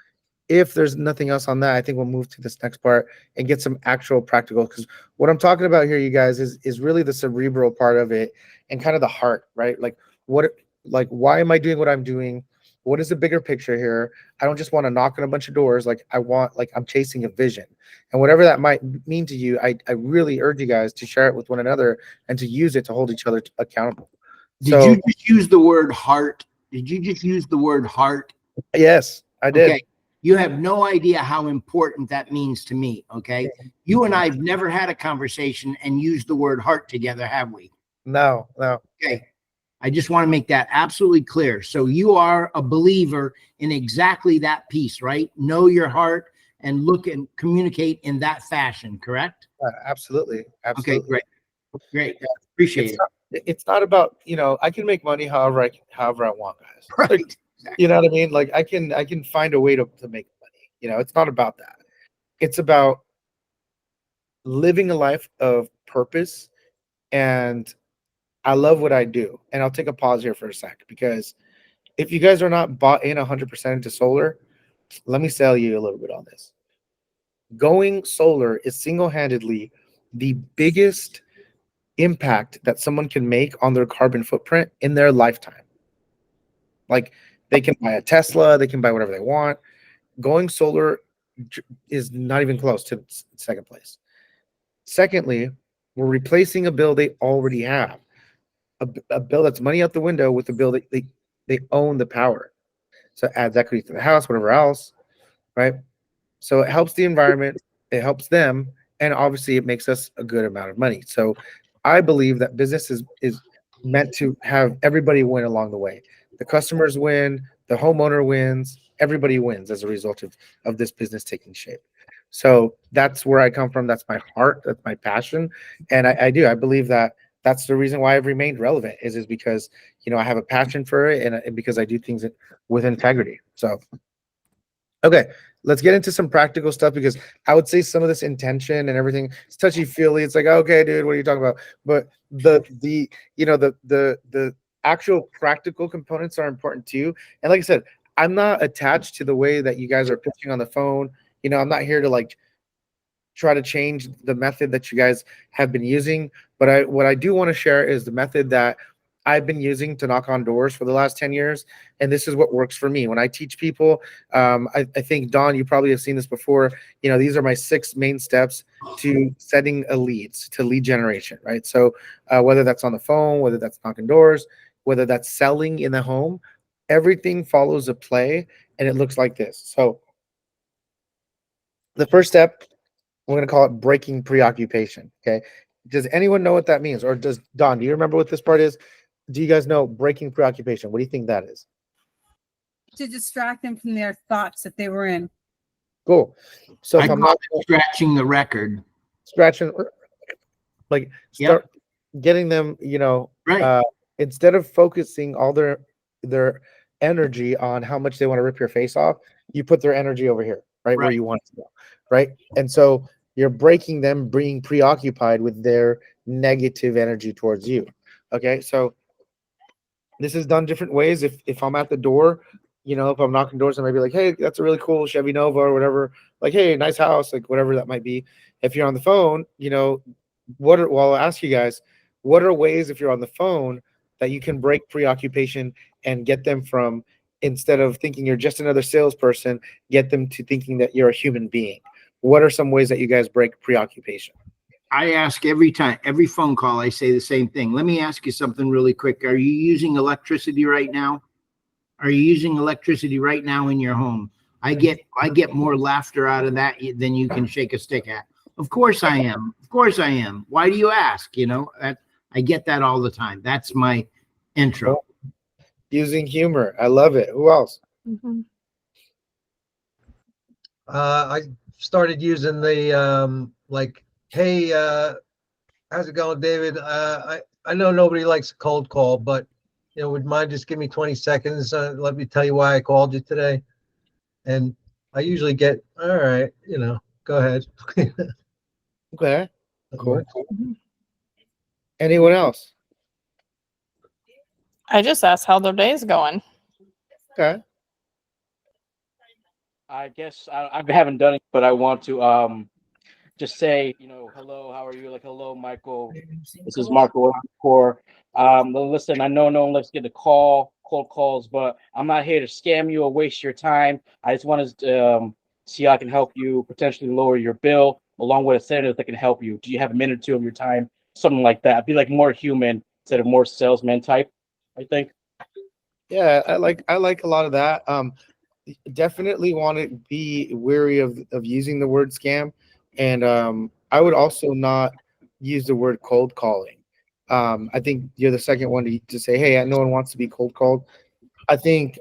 If there's nothing else on that, I think we'll move to this next part and get some actual practical, because what I'm talking about here, you guys, is really the cerebral part of it and kind of the heart, right? Like why am I doing what I'm doing? what is the bigger picture here? I don't just want to knock on a bunch of doors. Like I'm chasing a vision, and whatever that might mean to you, I really urge you guys to share it with one another and to use it to hold each other accountable. Did you just use the word heart? Did you just use the word heart? Yes, I did. Okay. You have no idea how important that means to me. Okay. You and I have never had a conversation and used the word heart together, have we? No. Okay. I just want to make that absolutely clear. So you are a believer in exactly that piece, right? Know your heart and look and communicate in that fashion, correct? Absolutely. Okay, great. Appreciate it. It's not about, I can make money however I want, guys. Right. Like, you know what I mean? Like I can find a way to make money. It's not about that. It's about living a life of purpose, and I love what I do. And I'll take a pause here for a sec, because if you guys are not bought in 100% into solar, let me sell you a little bit on this. Going solar is single-handedly the biggest impact that someone can make on their carbon footprint in their lifetime. Like, they can buy a Tesla, they can buy whatever they want. Going solar is not even close to second place. Secondly, we're replacing a bill they already have, a bill that's money out the window with a bill that they own the power. So it adds equity to the house, whatever else, right? So it helps the environment, it helps them, and obviously it makes us a good amount of money. So I believe that business is meant to have everybody win along the way. The customers win, the homeowner wins, everybody wins as a result of this business taking shape. So that's where I come from. That's my heart. That's my passion. And I believe that that's the reason why I've remained relevant is because, I have a passion for it, and because I do things with integrity. So, okay, let's get into some practical stuff, because I would say some of this intention and everything, it's touchy feely. It's like, okay, dude, what are you talking about? But the actual practical components are important too. And like I said, I'm not attached to the way that you guys are pitching on the phone. I'm not here to like try to change the method that you guys have been using. But what I do want to share is the method that I've been using to knock on doors for the last 10 years. And this is what works for me. When I teach people, I think, Don, you probably have seen this before. These are my 6 main steps to setting a leads, to lead generation, right? So whether that's on the phone, whether that's knocking doors, whether that's selling in the home, everything follows a play, and it looks like this. So the first step, we're going to call it breaking preoccupation. Okay. Does anyone know what that means? Or does Don, do you remember what this part is? Do you guys know breaking preoccupation? What do you think that is? To distract them from their thoughts that they were in. Cool. So if I'm not scratching the record, scratching, like start getting them, right. Instead of focusing all their energy on how much they want to rip your face off, you put their energy over here, right? Where you want it to go, right? And so you're breaking them being preoccupied with their negative energy towards you. Okay, so this is done different ways. If I'm at the door, if I'm knocking doors, I might be like, hey, that's a really cool Chevy Nova or whatever. Like, hey, nice house, like whatever that might be. If you're on the phone, I'll ask you guys, what are ways, if you're on the phone, that you can break preoccupation and get them from, instead of thinking you're just another salesperson, get them to thinking that you're a human being? What are some ways that you guys break preoccupation? I ask every phone call, I say the same thing. Let me ask you something really quick. Are you using electricity right now? Are you using electricity right now in your home? I get more laughter out of that than you can shake a stick at. Of course I am. Of course I am. Why do you ask? I get that all the time. That's my intro. Using humor. I love it. Who else? Mm-hmm. I started using the hey, how's it going, David? I know nobody likes a cold call, but would mind just give me 20 seconds? Let me tell you why I called you today. And I usually get, all right, go ahead. Okay, cool. Anyone else? I just asked how their day is going. Okay. I guess I haven't done it, but I want to just say, hello, how are you? Like, hello, Michael. This is Marco Core. Listen, I know no one likes to get a call, cold calls, but I'm not here to scam you or waste your time. I just want to see how I can help you potentially lower your bill along with a senator that can help you. Do you have a minute or two of your time? Something like that. Be like more human instead of more salesman type, I think. Yeah, I like a lot of that. Definitely want to be wary of using the word scam, and I would also not use the word cold calling. I think you're the second one to say, hey, no one wants to be cold called. I think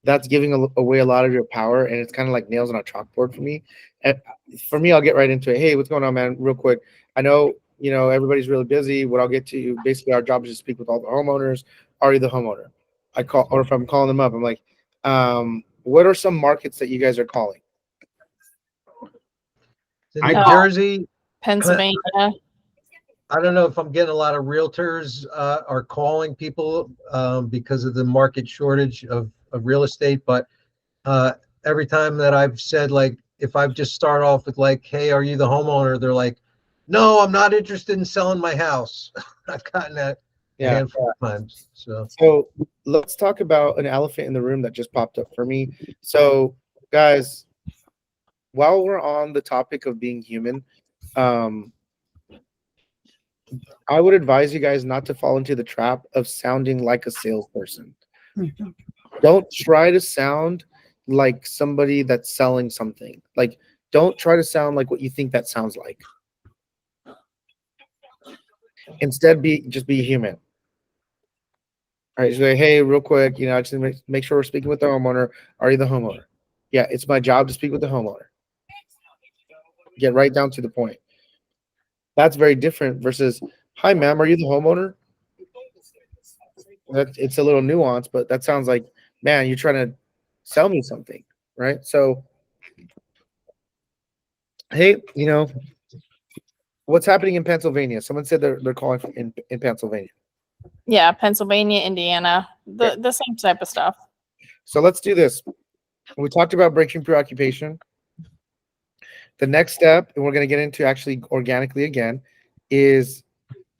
that's giving away a lot of your power, and it's kind of like nails on a chalkboard for me. And for me, I'll get right into it. Hey, what's going on, man? Real quick. I know, everybody's really busy. What I'll get to, basically, our job is to speak with all the homeowners. Are you the homeowner? I call, or if I'm calling them up, I'm like, what are some markets that you guys are calling? In I New call- Jersey, Pennsylvania. I don't know if I'm getting a lot of realtors are calling people because of the market shortage of real estate. But every time that I've said, like, if I've just start off with like, hey, are you the homeowner? They're like, no, I'm not interested in selling my house. I've gotten that a Yeah. handful of times. So let's talk about an elephant in the room that just popped up for me. So, guys, while we're on the topic of being human, I would advise you guys not to fall into the trap of sounding like a salesperson. Don't try to sound like somebody that's selling something. Like, don't try to sound like what you think that sounds like. Instead, just be human. All right, so hey, real quick, I just make sure we're speaking with the homeowner. Are you the homeowner? Yeah, it's my job to speak with the homeowner. Get right down to the point. That's very different versus, hi, ma'am, are you the homeowner? It's a little nuanced, but that sounds like, man, you're trying to sell me something, right? So, hey, what's happening in Pennsylvania? Someone said they're calling in Pennsylvania. Yeah, Pennsylvania, Indiana, the same type of stuff. So let's do this. We talked about breaking preoccupation. The next step, and we're going to get into actually organically again, is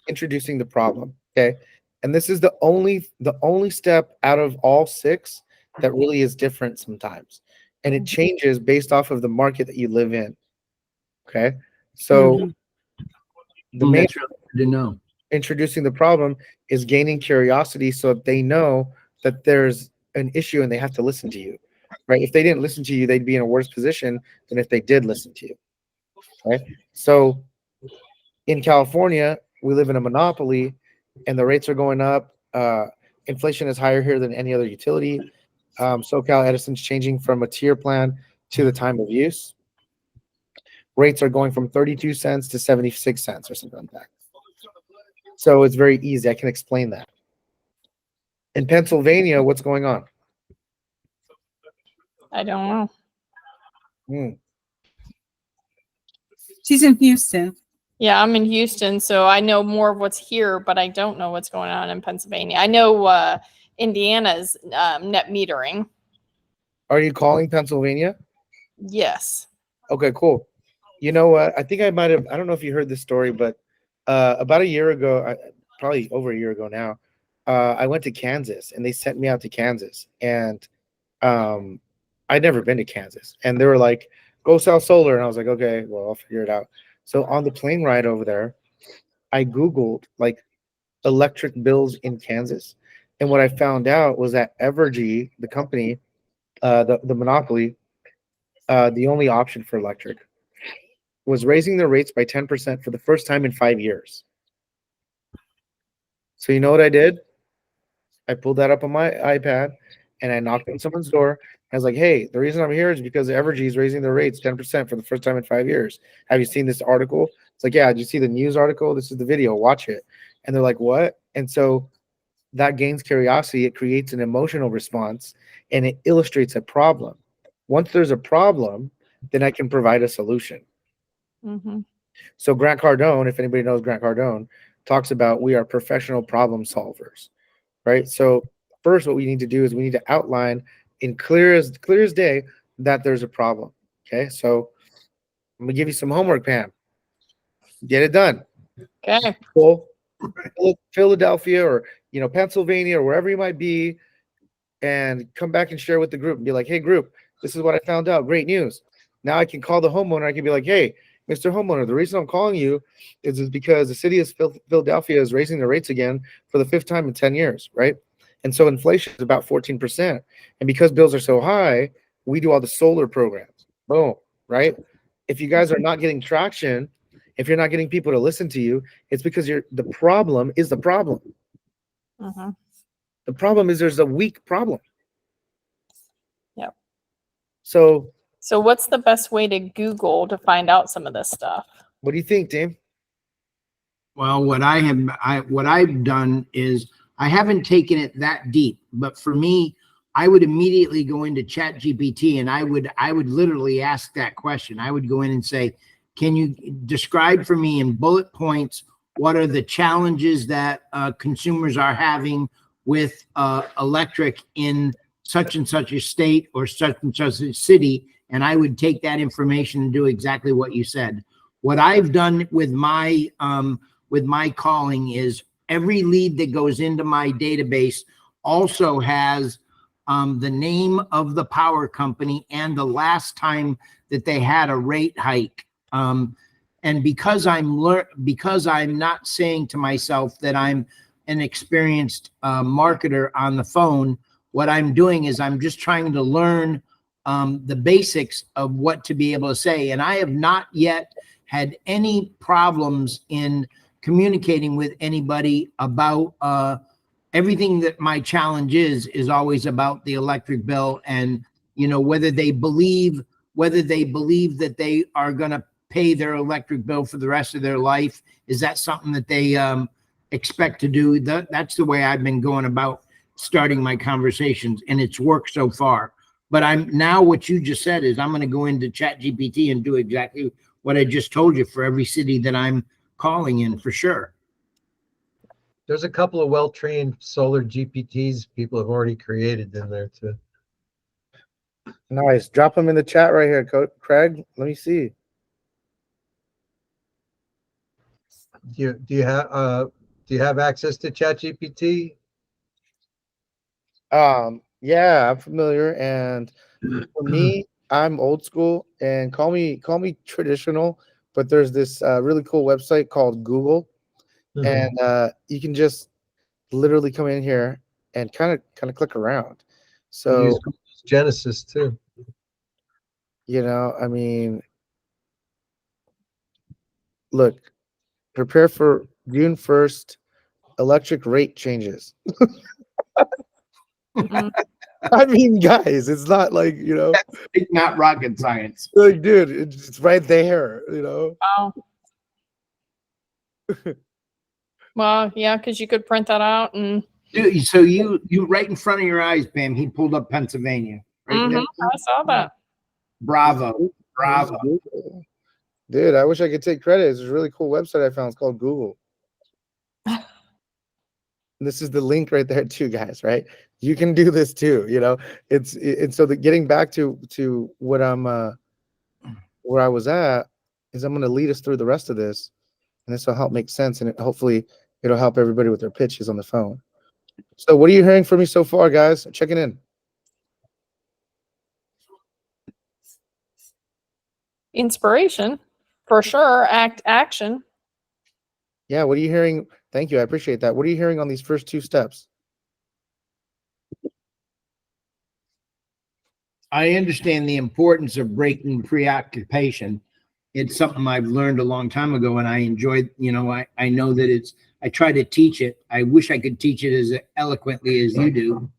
introducing the problem. Okay. And this is the only step out of all 6 that really is different sometimes. And it changes based off of the market that you live in. Okay. So the main That's really good to know. introducing the problem is gaining curiosity so that they know that there's an issue and they have to listen to you. Right. If they didn't listen to you, they'd be in a worse position than if they did listen to you. Right. So in California, we live in a monopoly and the rates are going up. Inflation is higher here than any other utility. SoCal Edison's changing from a tier plan to the time of use. Rates are going from 32 cents to 76 cents or something like that. So it's very easy. I can explain that. In Pennsylvania, what's going on? I don't know. She's in Houston. Yeah, I'm in Houston, so I know more of what's here, but I don't know what's going on in Pennsylvania. I know Indiana's net metering. Are you calling Pennsylvania? Yes. Okay, cool. You know what? I think I might have. I don't know if you heard this story, but about a year ago, probably over a year ago now, I went to Kansas and they sent me out to Kansas. And I'd never been to Kansas. And they were like, go sell solar. And I was like, okay, well, I'll figure it out. So on the plane ride over there, I Googled like electric bills in Kansas. And what I found out was that Evergy, the company, the monopoly, the only option for electric, was raising their rates by 10% for the first time in 5 years. So you know what I did? I pulled that up on my iPad and I knocked on someone's door. I was like, hey, the reason I'm here is because Evergy is raising their rates 10% for the first time in 5 years. Have you seen this article? It's like, yeah, did you see the news article? This is the video. Watch it. And they're like, what? And so that gains curiosity. It creates an emotional response and it illustrates a problem. Once there's a problem, then I can provide a solution. Mm-hmm. So Grant Cardone, if anybody knows Grant Cardone, talks about we are professional problem solvers, right? So first, what we need to do is we need to outline in clear as day that there's a problem. Okay, so I'm gonna give you some homework, Pam. Get it done. Okay. Well, Philadelphia or Pennsylvania or wherever you might be, and come back and share with the group and be like, hey, group, this is what I found out. Great news. Now I can call the homeowner. I can be like, hey, Mr. Homeowner, the reason I'm calling you is because the city of Philadelphia is raising their rates again for the 5th time in 10 years, right? And so inflation is about 14%. And because bills are so high, we do all the solar programs. Boom, right? If you guys are not getting traction, if you're not getting people to listen to you, it's because the problem is the problem. Mhm. The problem is there's a weak problem. Yep. So what's the best way to Google to find out some of this stuff? what do you think, Dave? Well, what I've done is I haven't taken it that deep, but for me, I would immediately go into Chat GPT and I would literally ask that question. I would go in and say, can you describe for me in bullet points what are the challenges that consumers are having with electric in such and such a state or such and such a city? And I would take that information and do exactly what you said. What I've done with my calling is every lead that goes into my database also has the name of the power company and the last time that they had a rate hike. And because I'm not saying to myself that I'm an experienced marketer on the phone, what I'm doing is I'm just trying to learn the basics of what to be able to say. And I have not yet had any problems in communicating with anybody about everything. That my challenge is always about the electric bill, and whether they believe that they are going to pay their electric bill for the rest of their life. Is that something that they expect to do? That's the way I've been going about starting my conversations, and it's worked so far. But what you just said is I'm going to go into Chat GPT and do exactly what I just told you for every city that I'm calling in, for sure. There's a couple of well-trained solar GPTs people have already created in there too. Nice. Drop them in the chat right here, Craig. Let me see. Do you have access to ChatGPT? Yeah, I'm familiar. And for me, I'm old school, and call me traditional, but there's this really cool website called Google, and you can just literally come in here and kind of click around. So use Genesis too. I mean, look, prepare for June 1st electric rate changes. I mean, guys, it's not like, It's not rocket science. like, dude, it's right there, Wow. Well, yeah, because you could print that out and. Dude, so you right in front of your eyes, Pam, he pulled up Pennsylvania. Right there. I saw that. Bravo. Dude, I wish I could take credit. It's a really cool website I found. It's called Google. This is the link right there too, guys, right? You can do this too, it's so that getting back to what where I was at is I'm going to lead us through the rest of this, and this will help make sense, and hopefully it'll help everybody with their pitches on the phone. So what are you hearing from me so far, guys? Checking in. Inspiration, for sure. Action. Yeah, what are you hearing? Thank you. I appreciate that. What are you hearing on these first 2 steps? I understand the importance of breaking preoccupation. It's something I've learned a long time ago, and I enjoyed, I know that I try to teach it. I wish I could teach it as eloquently as you do.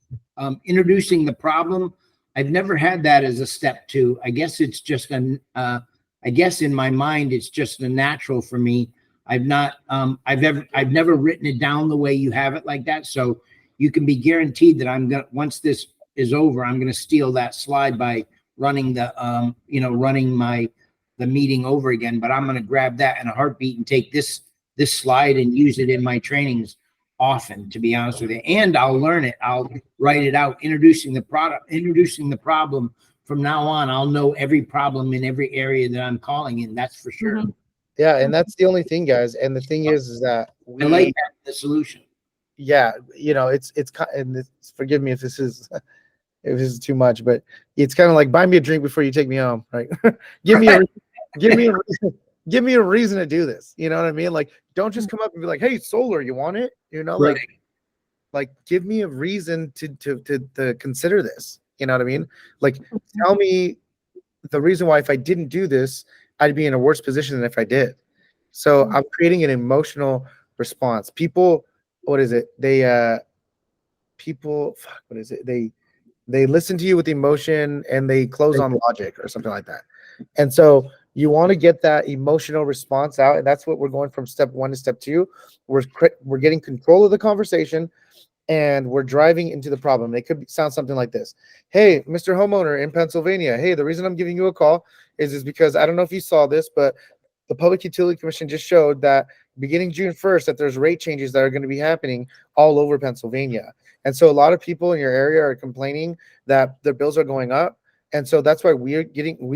Introducing the problem, I've never had that as a step 2. I guess it's just I guess in my mind, it's just a natural for me. I've never written it down the way you have it like that. So you can be guaranteed that once this is over, I'm going to steal that slide by running the meeting over again. But I'm going to grab that in a heartbeat and take this slide and use it in my trainings often, to be honest with you. And I'll learn it. I'll write it out, introducing the problem. From now on, I'll know every problem in every area that I'm calling in. That's for sure. Yeah, and that's the only thing, guys. And the thing is that I like that, the solution. yeah, and forgive me if this is if this is too much, but it's kind of like buy me a drink before you take me home, right? give me a give me a reason, give me a reason to do this. You know what I mean? Like, don't just come up and be like, "Hey, solar, you want it?" Right. Like give me a reason to consider this. You know what I mean? Like, tell me the reason why if I didn't do this, I'd be in a worse position than if I did. So I'm creating an emotional response. People, what is it? What is it? They listen to you with emotion and they close on logic or something like that. And so you want to get that emotional response out, and that's what we're going from step 1 to step 2. We're getting control of the conversation, and we're driving into the problem. It could sound something like this. Hey, Mr. Homeowner in Pennsylvania. Hey, the reason I'm giving you a call is because I don't know if you saw this, but the Public Utility Commission just showed that beginning June 1st, that there's rate changes that are going to be happening all over Pennsylvania. And so a lot of people in your area are complaining that their bills are going up. And so that's why we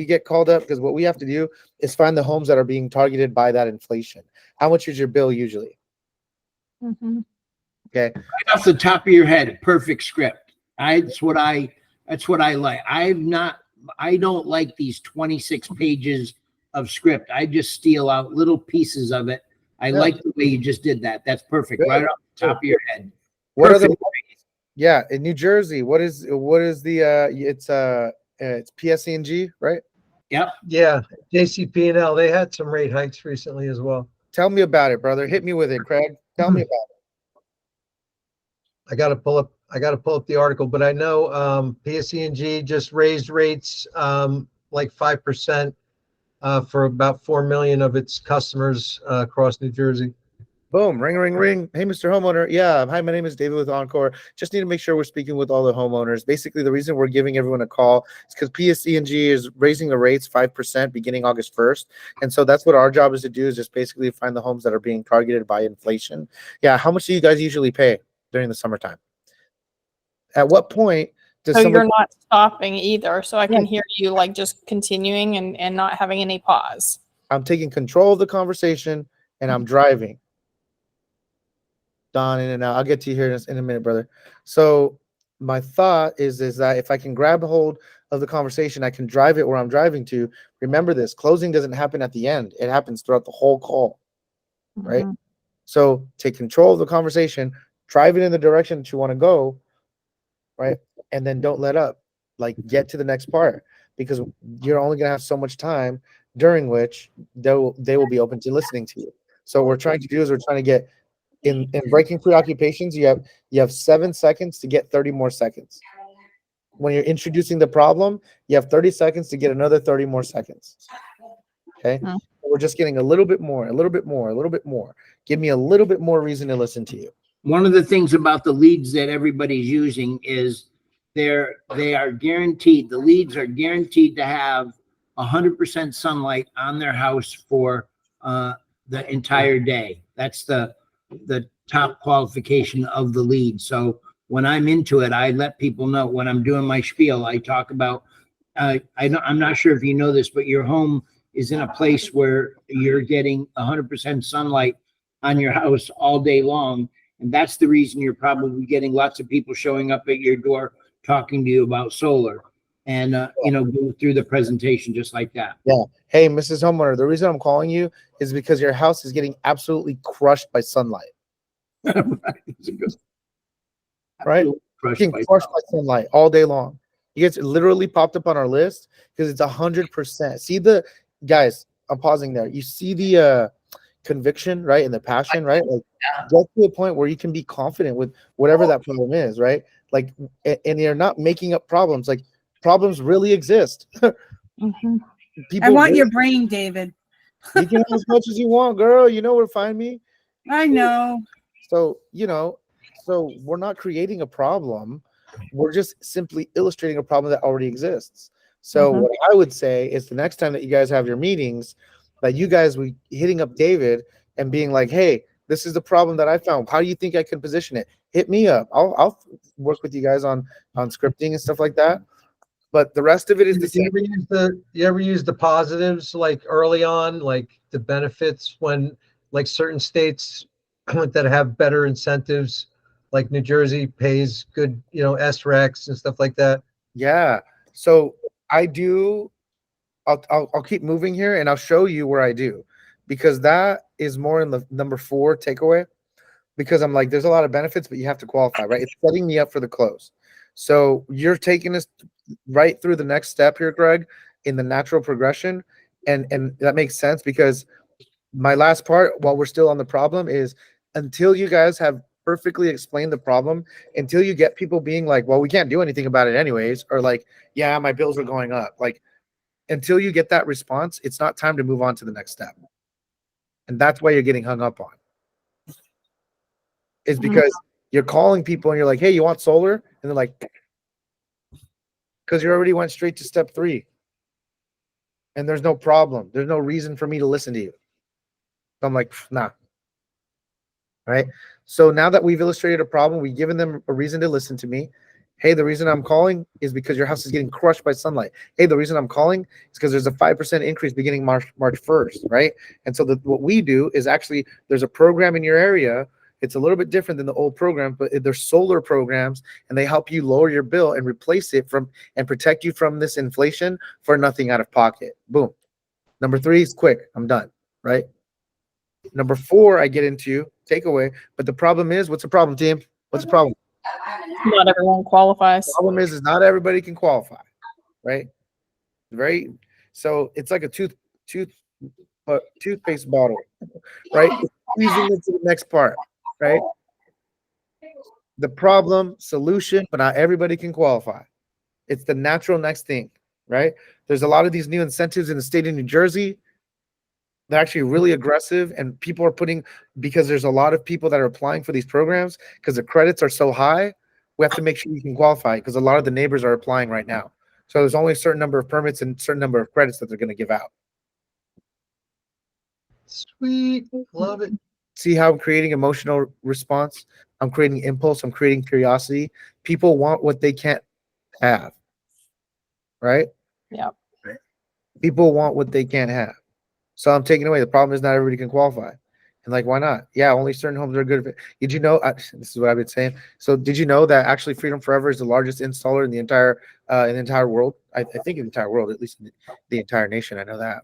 get called up, because what we have to do is find the homes that are being targeted by that inflation. How much is your bill usually? Mm-hmm. Okay. Right off the top of your head, perfect script. That's what I like. I don't like these 26 pages of script. I just steal out little pieces of it. I like the way you just did that. That's perfect. Good. Right off the top of your head. What are Perfect. yeah, in New Jersey, what is the it's PSE&G, right? Yep. Yeah, JCP&L, they had some rate hikes recently as well. Tell me about it, brother. Hit me with it, Craig. Tell me about it. I got to pull up the article, but I know PSE&G just raised rates like 5% for about 4 million of its customers across New Jersey. Boom, ring, ring, ring. Hey, Mr. Homeowner. Yeah, hi, my name is David with Encore. Just need to make sure we're speaking with all the homeowners. Basically, the reason we're giving everyone a call is because PSE&G is raising the rates 5% beginning August 1st. And so that's what our job is to do, is just basically find the homes that are being targeted by inflation. Yeah, how much do you guys usually pay during the summertime? At what point does So somebody... you're not stopping either. So I can hear you like just continuing and not having any pause. I'm taking control of the conversation and I'm driving. Don in and out. I'll get to you here in a minute, brother. So my thought is that if I can grab a hold of the conversation, I can drive it where I'm driving to. Remember this, closing doesn't happen at the end. It happens throughout the whole call, right? Mhm. So take control of the conversation, drive it in the direction that you want to go, right? And then don't let up. Like, get to the next part, because you're only going to have so much time during which they will be open to listening to you. So what we're trying to do is we're trying to get in breaking preoccupations, you have 7 seconds to get 30 more seconds. When you're introducing the problem, you have 30 seconds to get another 30 more seconds. Okay. Hmm. We're just getting a little bit more, a little bit more, a little bit more. Give me a little bit more reason to listen to you. One of the things about the leads that everybody's using is they are guaranteed, the leads are guaranteed to have 100% sunlight on their house for the entire day. That's the top qualification of the lead. So when I'm into it, I let people know. When I'm doing my spiel, I talk about, I'm not sure if you know this, but your home is in a place where you're getting 100% sunlight on your house all day long. And that's the reason you're probably getting lots of people showing up at your door talking to you about solar, and go through the presentation just like that. Yeah. Hey, Mrs. Homeowner, the reason I'm calling you is because your house is getting absolutely crushed by sunlight. Right? Getting crushed by sunlight all day long. You guys literally popped up on our list because it's 100%. See the guys, I'm pausing there. You see the conviction, right? And the passion, right? Like, get to a point where you can be confident with whatever that problem is, right? Like, and you're not making up problems. Like, problems really exist. Mhm. I want your brain, David. You can have as much as you want, girl. You know where to find me. I know. So, so we're not creating a problem. We're just simply illustrating a problem that already exists. So what I would say is the next time that you guys have your meetings, that you guys will be hitting up David and being like, hey, this is the problem that I found. How do you think I can position it? Hit me up. I'll work with you guys on scripting and stuff like that. But the rest of it is the same. You ever use the positives like early on, like the benefits when like certain states that have better incentives like New Jersey pays good, SRECs and stuff like that. Yeah. So I do. I'll keep moving here, and I'll show you where I do, because that is more in the number 4 takeaway. Because I'm like, there's a lot of benefits, but you have to qualify, right? It's setting me up for the close. So you're taking us right through the next step here, Greg, in the natural progression, and that makes sense, because my last part, while we're still on the problem, is until you guys have perfectly explained the problem, until you get people being like, well, we can't do anything about it anyways, or like, yeah, my bills are going up. Like, until you get that response, it's not time to move on to the next step. And that's why you're getting hung up on. Is because you're calling people and you're like, hey, you want solar? And they're like, because you already went straight to step 3. And there's no problem. There's no reason for me to listen to you. So I'm like, nah. Right. So now that we've illustrated a problem, we've given them a reason to listen to me. Hey, the reason I'm calling is because your house is getting crushed by sunlight. Hey, the reason I'm calling is because there's a 5% increase beginning March 1st, right? And so what we do is actually, there's a program in your area. It's a little bit different than the old program, but they're solar programs, and they help you lower your bill and replace it and protect you from this inflation for nothing out of pocket. Boom. Number 3 is quick. I'm done, right? Number 4, I get into takeaway, but the problem is, what's the problem, team? What's the problem? Not everyone qualifies. The problem is not everybody can qualify, right? So it's like a toothpaste bottle, right? It's squeezing into the next part, right? The problem, solution, but not everybody can qualify. It's the natural next thing, right? There's a lot of these new incentives in the state of New Jersey. They're actually really aggressive, and people are because there's a lot of people that are applying for these programs because the credits are so high. We have to make sure you can qualify, because a lot of the neighbors are applying right now. So there's only a certain number of permits and a certain number of credits that they're going to give out. Sweet. Love it. See how I'm creating emotional response? I'm creating impulse. I'm creating curiosity. People want what they can't have, right? Yeah. People want what they can't have. So I'm taking away. The problem is not everybody can qualify. And like, why not? Yeah, only certain homes are good. Did you know? This is what I've been saying. So did you know that actually Freedom Forever is the largest installer in the entire world? I think in the entire world, at least in the entire nation. I know that.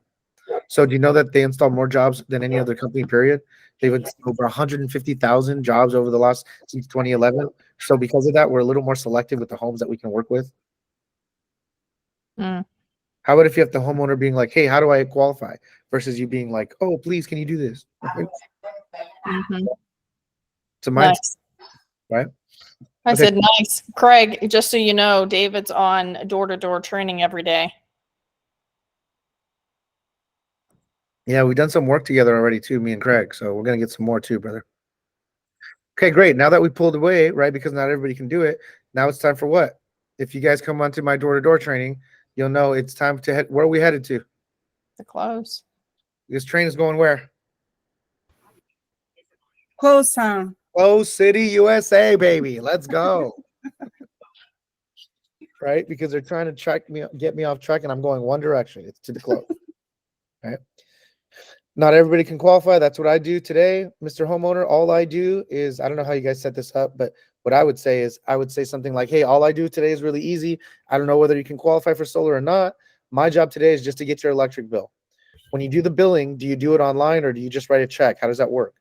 So do you know that they install more jobs than any other company, period? They've installed over 150,000 jobs over the last since 2011. So because of that, we're a little more selective with the homes that we can work with. Mm. How about if you have the homeowner being like, hey, how do I qualify? Versus you being like, oh, please, can you do this? Mhm. It's a mindset, Nice. right? I Okay. said, nice. Craig, just so you know, David's on door-to-door training every day. Yeah, we've done some work together already too, me and Craig. So we're gonna get some more too, brother. Okay, great. Now that we pulled away, right? Because not everybody can do it. Now it's time for what? If you guys come onto my door-to-door training, you'll know it's time to head. Where are we headed to? The close. This train is going where? Close town. Close City, USA, baby. Let's go. Right? Because they're trying to get me off track, and I'm going one direction. It's to the close. Right? Not everybody can qualify. That's what I do today, Mr. Homeowner. All I do is, I don't know how you guys set this up, but what I would say is, I would say something like, hey, all I do today is really easy. I don't know whether you can qualify for solar or not. My job today is just to get your electric bill. When you do the billing, do you do it online or do you just write a check? How does that work?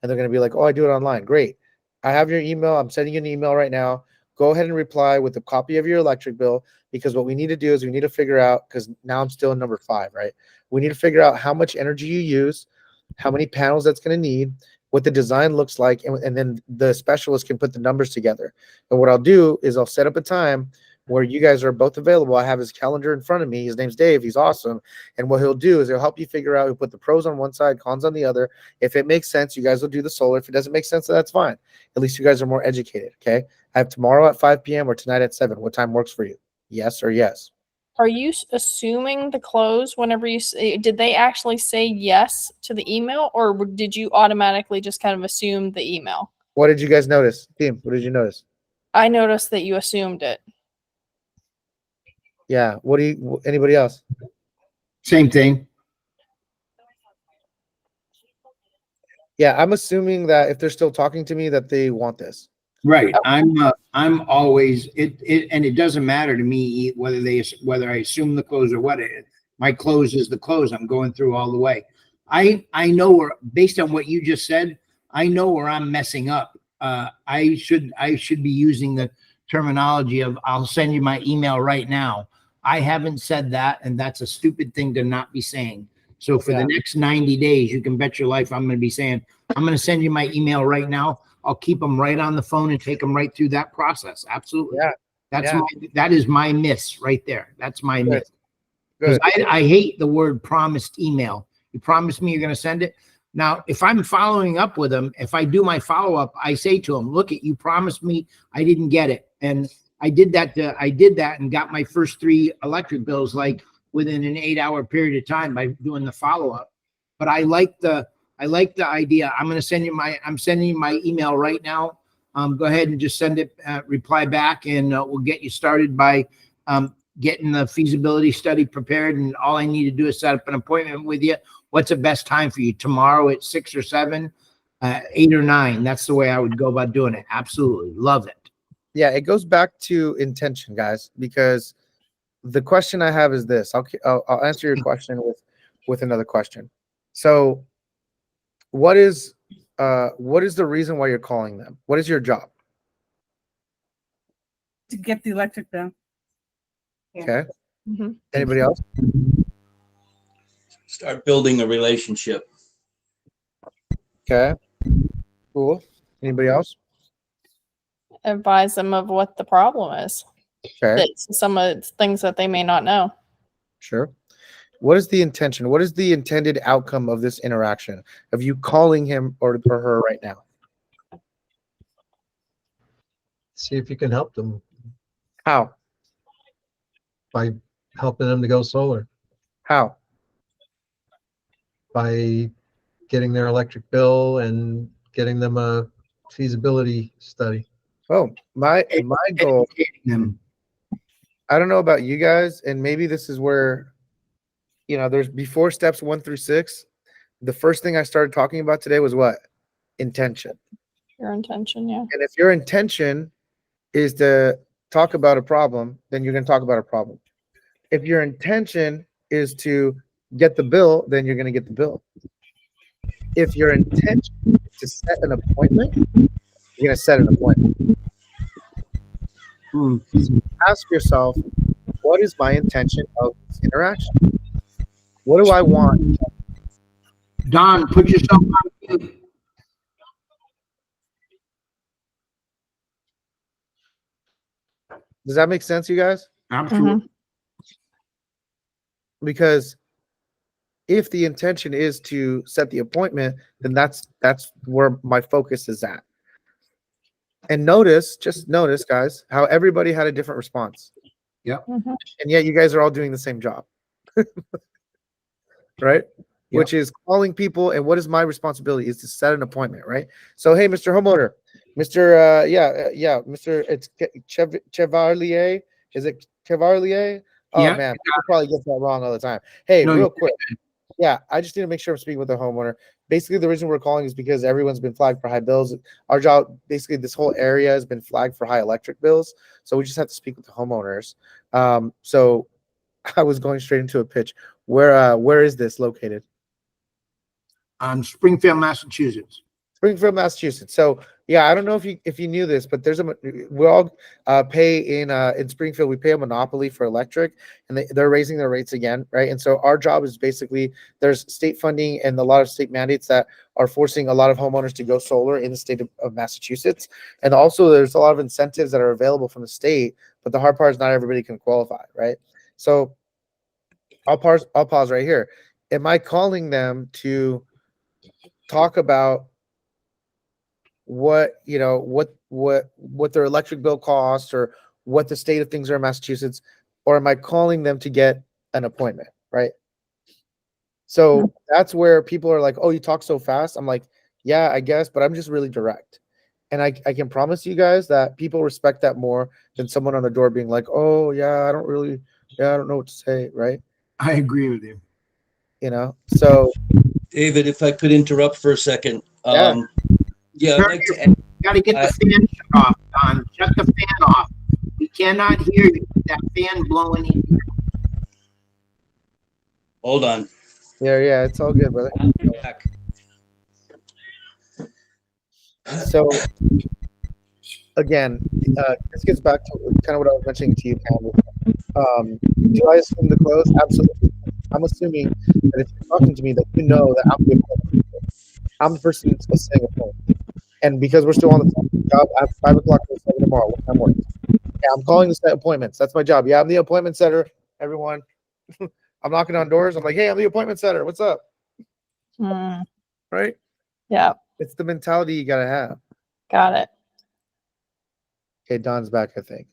And they're going to be like, oh, I do it online. Great. I have your email. I'm sending you an email right now. Go ahead and reply with a copy of your electric bill, because what we need to do is we need to figure out, because now I'm still in number 5, right? We need to figure out how much energy you use, how many panels that's going to need, what the design looks like, and then the specialist can put the numbers together. And what I'll do is I'll set up a time where you guys are both available. I have his calendar in front of me. His name's Dave. He's awesome. And what he'll do is he'll help you figure out, he'll put the pros on one side, cons on the other. If it makes sense, you guys will do the solar. If it doesn't make sense, that's fine. At least you guys are more educated, okay? I have tomorrow at 5 p.m. or tonight at 7. What time works for you? Yes or yes? Are you assuming the close whenever you say, did they actually say yes to the email, or did you automatically just kind of assume the email? What did you guys notice? Team, what did you notice? I noticed that you assumed it. Yeah. Anybody else? Same thing. Yeah, I'm assuming that if they're still talking to me, that they want this. Right. I'm always and it doesn't matter to me whether I assume the close or what it is. My close is the close. I'm going through all the way. I know where, based on what you just said, I know where I'm messing up. I should be using the terminology of I'll send you my email right now. I haven't said that, and that's a stupid thing to not be saying. So for the next 90 days, you can bet your life I'm going to be saying, I'm going to send you my email right now. I'll keep them right on the phone and take them right through that process. Absolutely. Yeah. That is my miss right there. That's my miss. Because Good. I hate the word promised email. You promised me you're going to send it. Now, if I'm following up with them, if I do my follow-up, I say to them, look, you promised me, I didn't get it. And I did that and got my first 3 electric bills like within an 8-hour period of time by doing the follow-up. But I like the idea. I'm sending you my email right now. Go ahead and just send it, reply back, and we'll get you started by getting the feasibility study prepared. And all I need to do is set up an appointment with you. What's the best time for you? Tomorrow at 6 or 7, 8 or 9. That's the way I would go about doing it. Absolutely. Love it. Yeah, it goes back to intention, guys, because the question I have is this. I'll answer your question with another question. So what is the reason why you're calling them? What is your job? To get the electric bill. Okay. Mm-hmm. Anybody else? Start building a relationship. Okay. Cool. Anybody else? Advise them of what the problem is. Okay. It's some of the things that they may not know. Sure. What is the intention? What is the intended outcome of this interaction of you calling him or her right now? See if you can help them How? by helping them to go solar, How? by getting their electric bill and getting them a feasibility study. Oh, my goal. Educating them. I don't know about you guys, and maybe this is where, there's before steps 1 through 6. The first thing I started talking about today was what? Intention. Your intention, yeah. And if your intention is to talk about a problem, then you're going to talk about a problem. If your intention is to get the bill, then you're going to get the bill. If your intention is to set an appointment, you're going to set an appointment. Ask yourself, what is my intention of this interaction? What do I want? Don, put yourself on mute. Does that make sense, you guys? Absolutely. Because if the intention is to set the appointment, then that's where my focus is at. And just notice, guys, how everybody had a different response. Yep. Mm-hmm. And yet you guys are all doing the same job. Right? Yep. Which is calling people. And what is my responsibility is to set an appointment, right? So, hey, Mr. Homeowner, Mr. Mr. It's Chevalier. Is it Chevalier? Oh, Yeah. man, I probably get that wrong all the time. Hey, real quick. Yeah, I just need to make sure I'm speaking with the homeowner. Basically, the reason we're calling is because everyone's been flagged for high bills. Our job, basically, this whole area has been flagged for high electric bills. So we just have to speak with the homeowners. So I was going straight into a pitch. Where is this located? Springfield, Massachusetts. Springfield, Massachusetts. So yeah, I don't know if you knew this, but we all pay in Springfield. We pay a monopoly for electric, and they're raising their rates again, right? And so our job is basically there's state funding and a lot of state mandates that are forcing a lot of homeowners to go solar in the state of Massachusetts, and also there's a lot of incentives that are available from the state. But the hard part is not everybody can qualify, right? So I'll pause right here. Am I calling them to talk about what their electric bill costs or what the state of things are in Massachusetts, or am I calling them to get an appointment, right? So that's where people are like, oh, you talk so fast. I'm like, yeah, I guess, but I'm just really direct. And I can promise you guys that people respect that more than someone on the door being like, oh yeah, I don't know what to say, right? I agree with you. So David, if I could interrupt for a second. Yeah. Yeah, I'd Turn like your- to add, Gotta get the fan shut off, Don. Shut the fan off. We cannot hear you. That fan blowing in. hold on. Yeah, it's all good, brother. I'll be back. So again, this gets back to kind of what I was mentioning to you, Pam. Do I assume the close? Absolutely. I'm assuming that if you're talking to me, that you know that I'm the person that's setting a point. And because we're still on the job, I have 5 o'clock to 7 tomorrow. What time works? Yeah, I'm calling to set appointments. That's my job. Yeah, I'm the appointment setter. Everyone, I'm knocking on doors. I'm like, hey, I'm the appointment setter. What's up? Mm, Right? yeah, It's the mentality you gotta have. got it. Okay, Don's back, I think.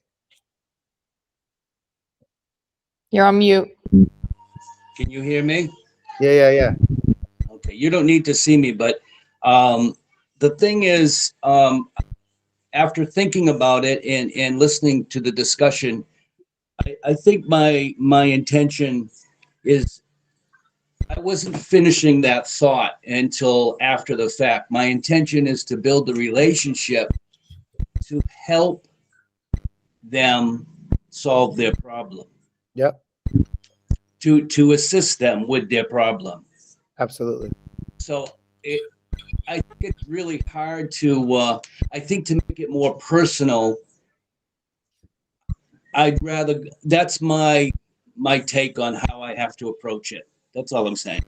You're on mute. Can you hear me? Yeah. Okay, you don't need to see me, but the thing is, after thinking about it and listening to the discussion, I think my intention is I wasn't finishing that thought until after the fact. My intention is to build the relationship to help them solve their problem, Yep, to assist them with their problem. absolutely. So I think it's really hard to, I think to make it more personal, I'd rather, that's my take on how I have to approach it. That's all I'm saying.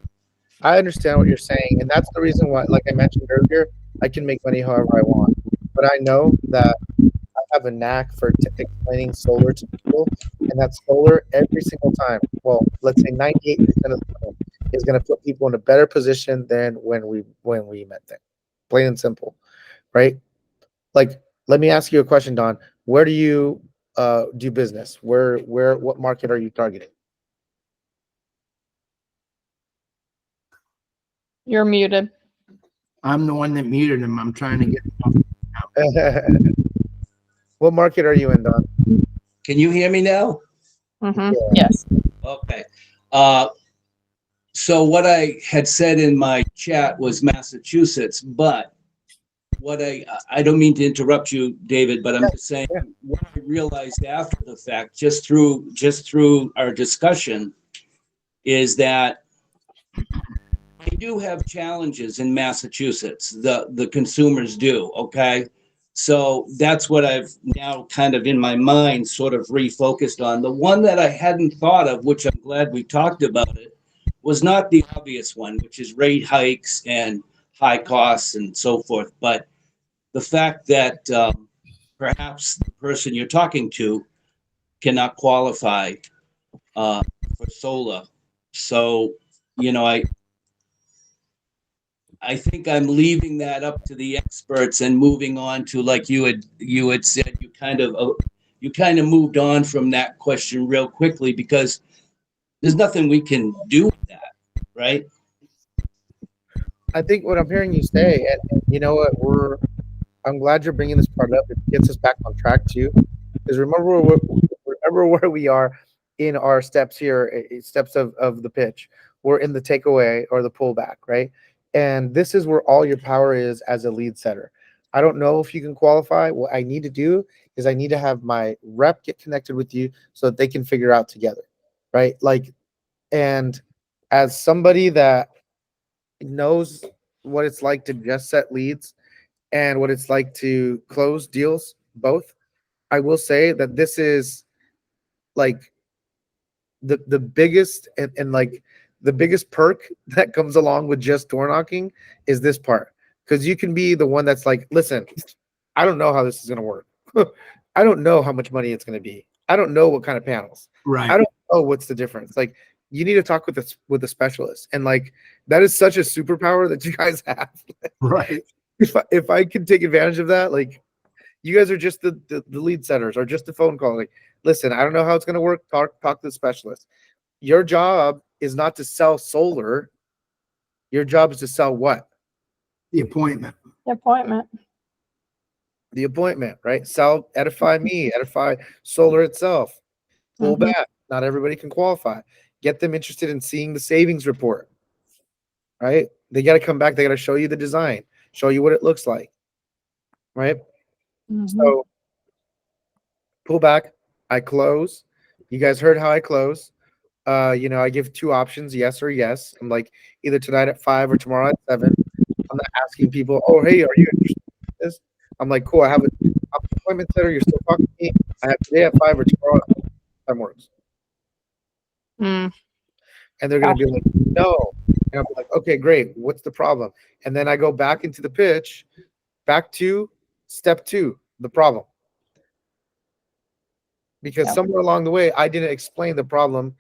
I understand what you're saying, and that's the reason why, like I mentioned earlier, I can make money however I want. But I know that I have a knack for explaining solar to people, and that solar every single time, well, let's say 98% of the time, is going to put people in a better position than when we met them. Plain and simple, right? Like, let me ask you a question, Don. Where do you do business? What market are you targeting? You're muted. I'm the one that muted him. I'm trying to get. What market are you in, Don? Can you hear me now? Mm-hmm. Yes. Okay. So what I had said in my chat was Massachusetts, but what I don't mean to interrupt you, David, but I'm just saying what I realized after the fact, just through our discussion, is that we do have challenges in Massachusetts. The consumers do, okay? So that's what I've now kind of in my mind sort of refocused on. The one that I hadn't thought of, which I'm glad we talked about it, was not the obvious one, which is rate hikes and high costs and so forth. But the fact that perhaps the person you're talking to cannot qualify for solar. So, you know, I think I'm leaving that up to the experts and moving on to, like you had said, you kind of moved on from that question real quickly because there's nothing we can do with that, right? I think what I'm hearing you say, and you know what, I'm glad you're bringing this part up. It gets us back on track too, because remember where we are in our steps here, steps of the pitch. We're in the takeaway or the pullback, right? And this is where all your power is as a lead setter. I don't know if you can qualify. What I need to do is I need to have my rep get connected with you so that they can figure out together, right? Like, and as somebody that knows what it's like to just set leads and what it's like to close deals, both, I will say that this is like the biggest and like the biggest perk that comes along with just door knocking is this part. Because you can be the one that's like, listen, I don't know how this is going to work. I don't know how much money it's going to be. I don't know what kind of panels. I Right. don't know what's the difference. Like, you need to talk with a specialist, and like that is such a superpower that you guys have. Right. If I could take advantage of that, like, you guys are just the lead setters or just the phone call. Like, listen, I don't know how it's going to work. Talk to the specialist. Your job is not to sell solar. Your job is to sell what? The appointment. The appointment. The appointment, right? Sell, edify me, edify solar itself. Pull Mhm. back. Not everybody can qualify. Get them interested in seeing the savings report, right? They got to come back. They got to show you the design, show you what it looks like. right? Mhm. So pull back, I close. You guys heard how I close. I give two options, yes or yes. I'm like, either tonight at 5 or tomorrow at 7. I'm not asking people, oh, hey, are you interested in this? I'm like, cool, I'm an appointment setter. You're still talking to me. I have today at 5 or tomorrow at 5. Time works. Mm. And they're going to be like, no. And I'm like, okay, great. What's the problem? And then I go back into the pitch, back to step 2, the problem. Because Yeah. somewhere along the way, I didn't explain the problem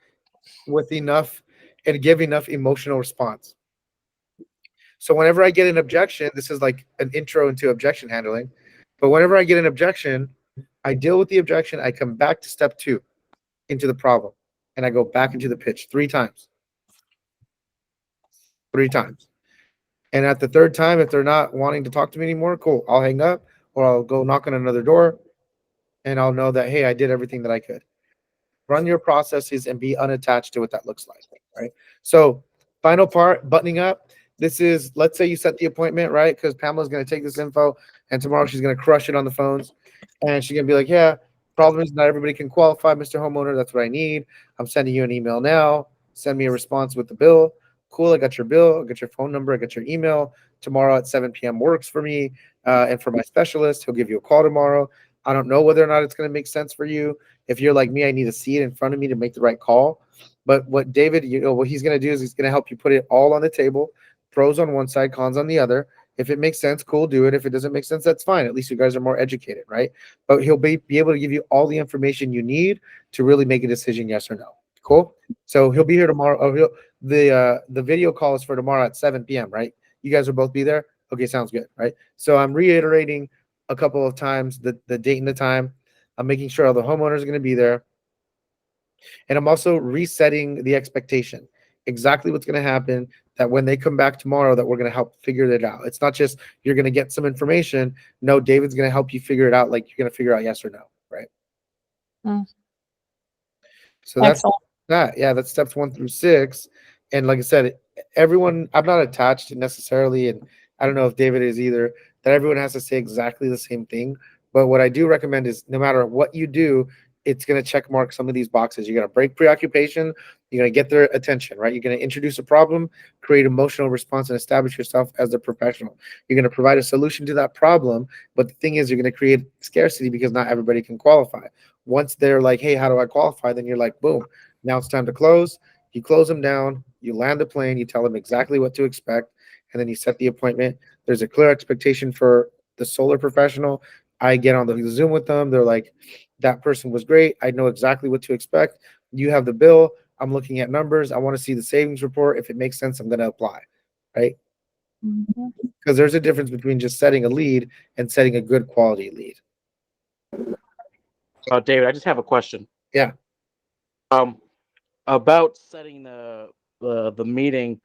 with enough and give enough emotional response. So whenever I get an objection, this is like an intro into objection handling. But whenever I get an objection, I deal with the objection. I come back to step 2 into the problem, and I go back into the pitch 3 times. 3 times. And at the 3rd time, if they're not wanting to talk to me anymore, cool. I'll hang up or I'll go knock on another door and I'll know that, hey, I did everything that I could. Run your processes and be unattached to what that looks like, right? So final part, buttoning up. This is, let's say you set the appointment, right? Because Pamela's going to take this info and tomorrow she's going to crush it on the phones. And she's going to be like, yeah, problem is not everybody can qualify, Mr. Homeowner. That's what I need. I'm sending you an email now. Send me a response with the bill. Cool, I got your bill. I got your phone number. I got your email. Tomorrow at 7 p.m. works for me. And for my specialist, he'll give you a call tomorrow. I don't know whether or not it's going to make sense for you. If you're like me, I need to see it in front of me to make the right call. But what David, what he's going to do is he's going to help you put it all on the table, pros on one side, cons on the other. If it makes sense, cool, do it. If it doesn't make sense, that's fine. At least you guys are more educated, right? But he'll be able to give you all the information you need to really make a decision, yes or no. Cool. So he'll be here tomorrow. Oh, the video call is for tomorrow at 7 p.m., right? You guys will both be there? Okay, sounds good, right? So I'm reiterating a couple of times the date and the time. I'm making sure all the homeowners are going to be there. And I'm also resetting the expectation. Exactly what's going to happen, that when they come back tomorrow, that we're going to help figure it out. It's not just you're going to get some information. No, David's going to help you figure it out, like you're going to figure out yes or no, right? Mm. So that's Excellent. that. Yeah, that's steps 1 through 6. And like I said, everyone, I'm not attached necessarily, and I don't know if David is either, that everyone has to say exactly the same thing. But what I do recommend is no matter what you do, it's going to check mark some of these boxes. You're going to break preoccupation. You're going to get their attention, right? You're going to introduce a problem, create emotional response, and establish yourself as the professional. You're going to provide a solution to that problem. But the thing is, you're going to create scarcity because not everybody can qualify. Once they're like, hey, how do I qualify? Then you're like, boom, now it's time to close. You close them down. You land the plane. You tell them exactly what to expect. And then you set the appointment. There's a clear expectation for the solar professional. I get on the Zoom with them. They're like, that person was great. I know exactly what to expect. You have the bill. I'm looking at numbers. I want to see the savings report. If it makes sense, I'm going to apply, right? Mhm. Because there's a difference between just setting a lead and setting a good quality lead. David, I just have a question. Yeah. About setting the meeting.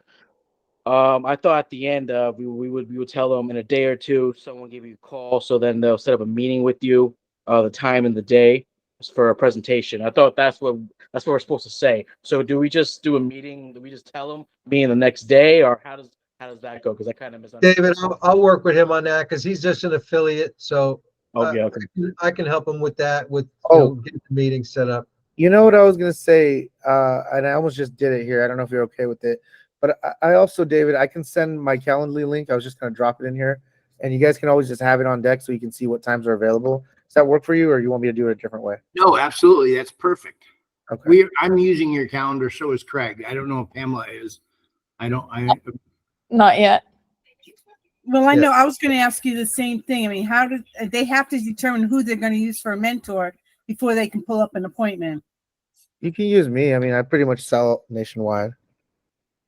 I thought at the end we would tell them in a day or two someone give you a call, so then they'll set up a meeting with you, the time and the day for a presentation. I thought that's what we're supposed to say. So do we just do a meeting? Do we just tell them meeting the next day, or how does that go? Because I kind of misunderstood. David, I'll work with him on that because he's just an affiliate. So Okay. I can help him with that, with getting the meeting set up. You know what I was gonna say, and I almost just did it here. I don't know if you're okay with it, but I also, David, I can send my Calendly link. I was just gonna drop it in here, and you guys can always just have it on deck so you can see what times are available. Does that work for you, or you want me to do it a different way? No, absolutely. That's perfect. Okay. I'm using your calendar. So is Craig. I don't know if Pamela is. Not yet. Well, I Yeah. know I was going to ask you the same thing. I mean, how do they have to determine who they're going to use for a mentor before they can pull up an appointment? You can use me. I mean, I pretty much sell nationwide.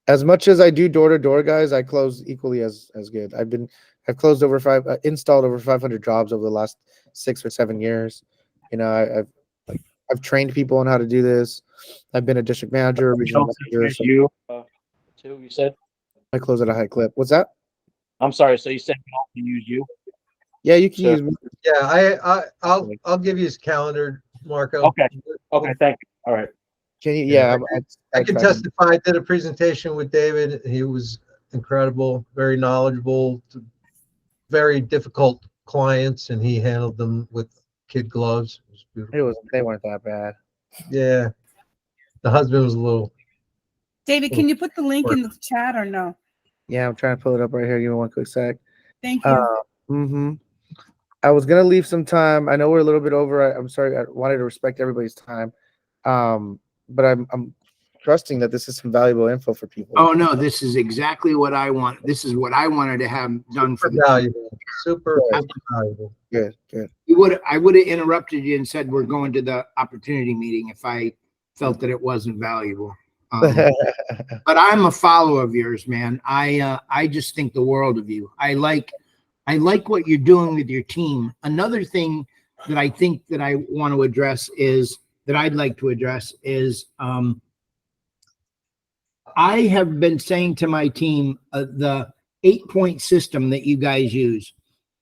As much as I do door to door, guys, I close equally as good. I've closed installed over 500 jobs over the last 6 or 7 years. You know, I've trained people on how to do this. I've been a district manager, regional manager. So You too. You said. I close at a high clip. What's that? I'm sorry. So you said we can use you? Yeah, you can Sure. use me. Yeah, I'll give you his calendar, Marco. Okay. Okay. Thank you. All right. Can you? Yeah, Yeah, I can testify. I did a presentation with David. He was incredible, very knowledgeable, very difficult clients, and he handled them with kid gloves. It was beautiful. They weren't that bad. Yeah, the husband was a little. David, can you put the link in the chat or no? Yeah, I'm trying to pull it up right here. Give me one quick sec. Thank you. Mm-hmm. I was gonna leave some time. I know we're a little bit over. I'm sorry. I wanted to respect everybody's time, but I'm trusting that this is some valuable info for people. Oh no, this is exactly what I want. This is what I wanted to have done for Super the valuable. Super valuable. Good, good. I would have interrupted you and said we're going to the opportunity meeting if I felt that it wasn't valuable. But I'm a follower of yours, man. I just think the world of you. I like what you're doing with your team. Another thing that I think that I want to address is that I'd like to address is I have been saying to my team the 8-point system that you guys use.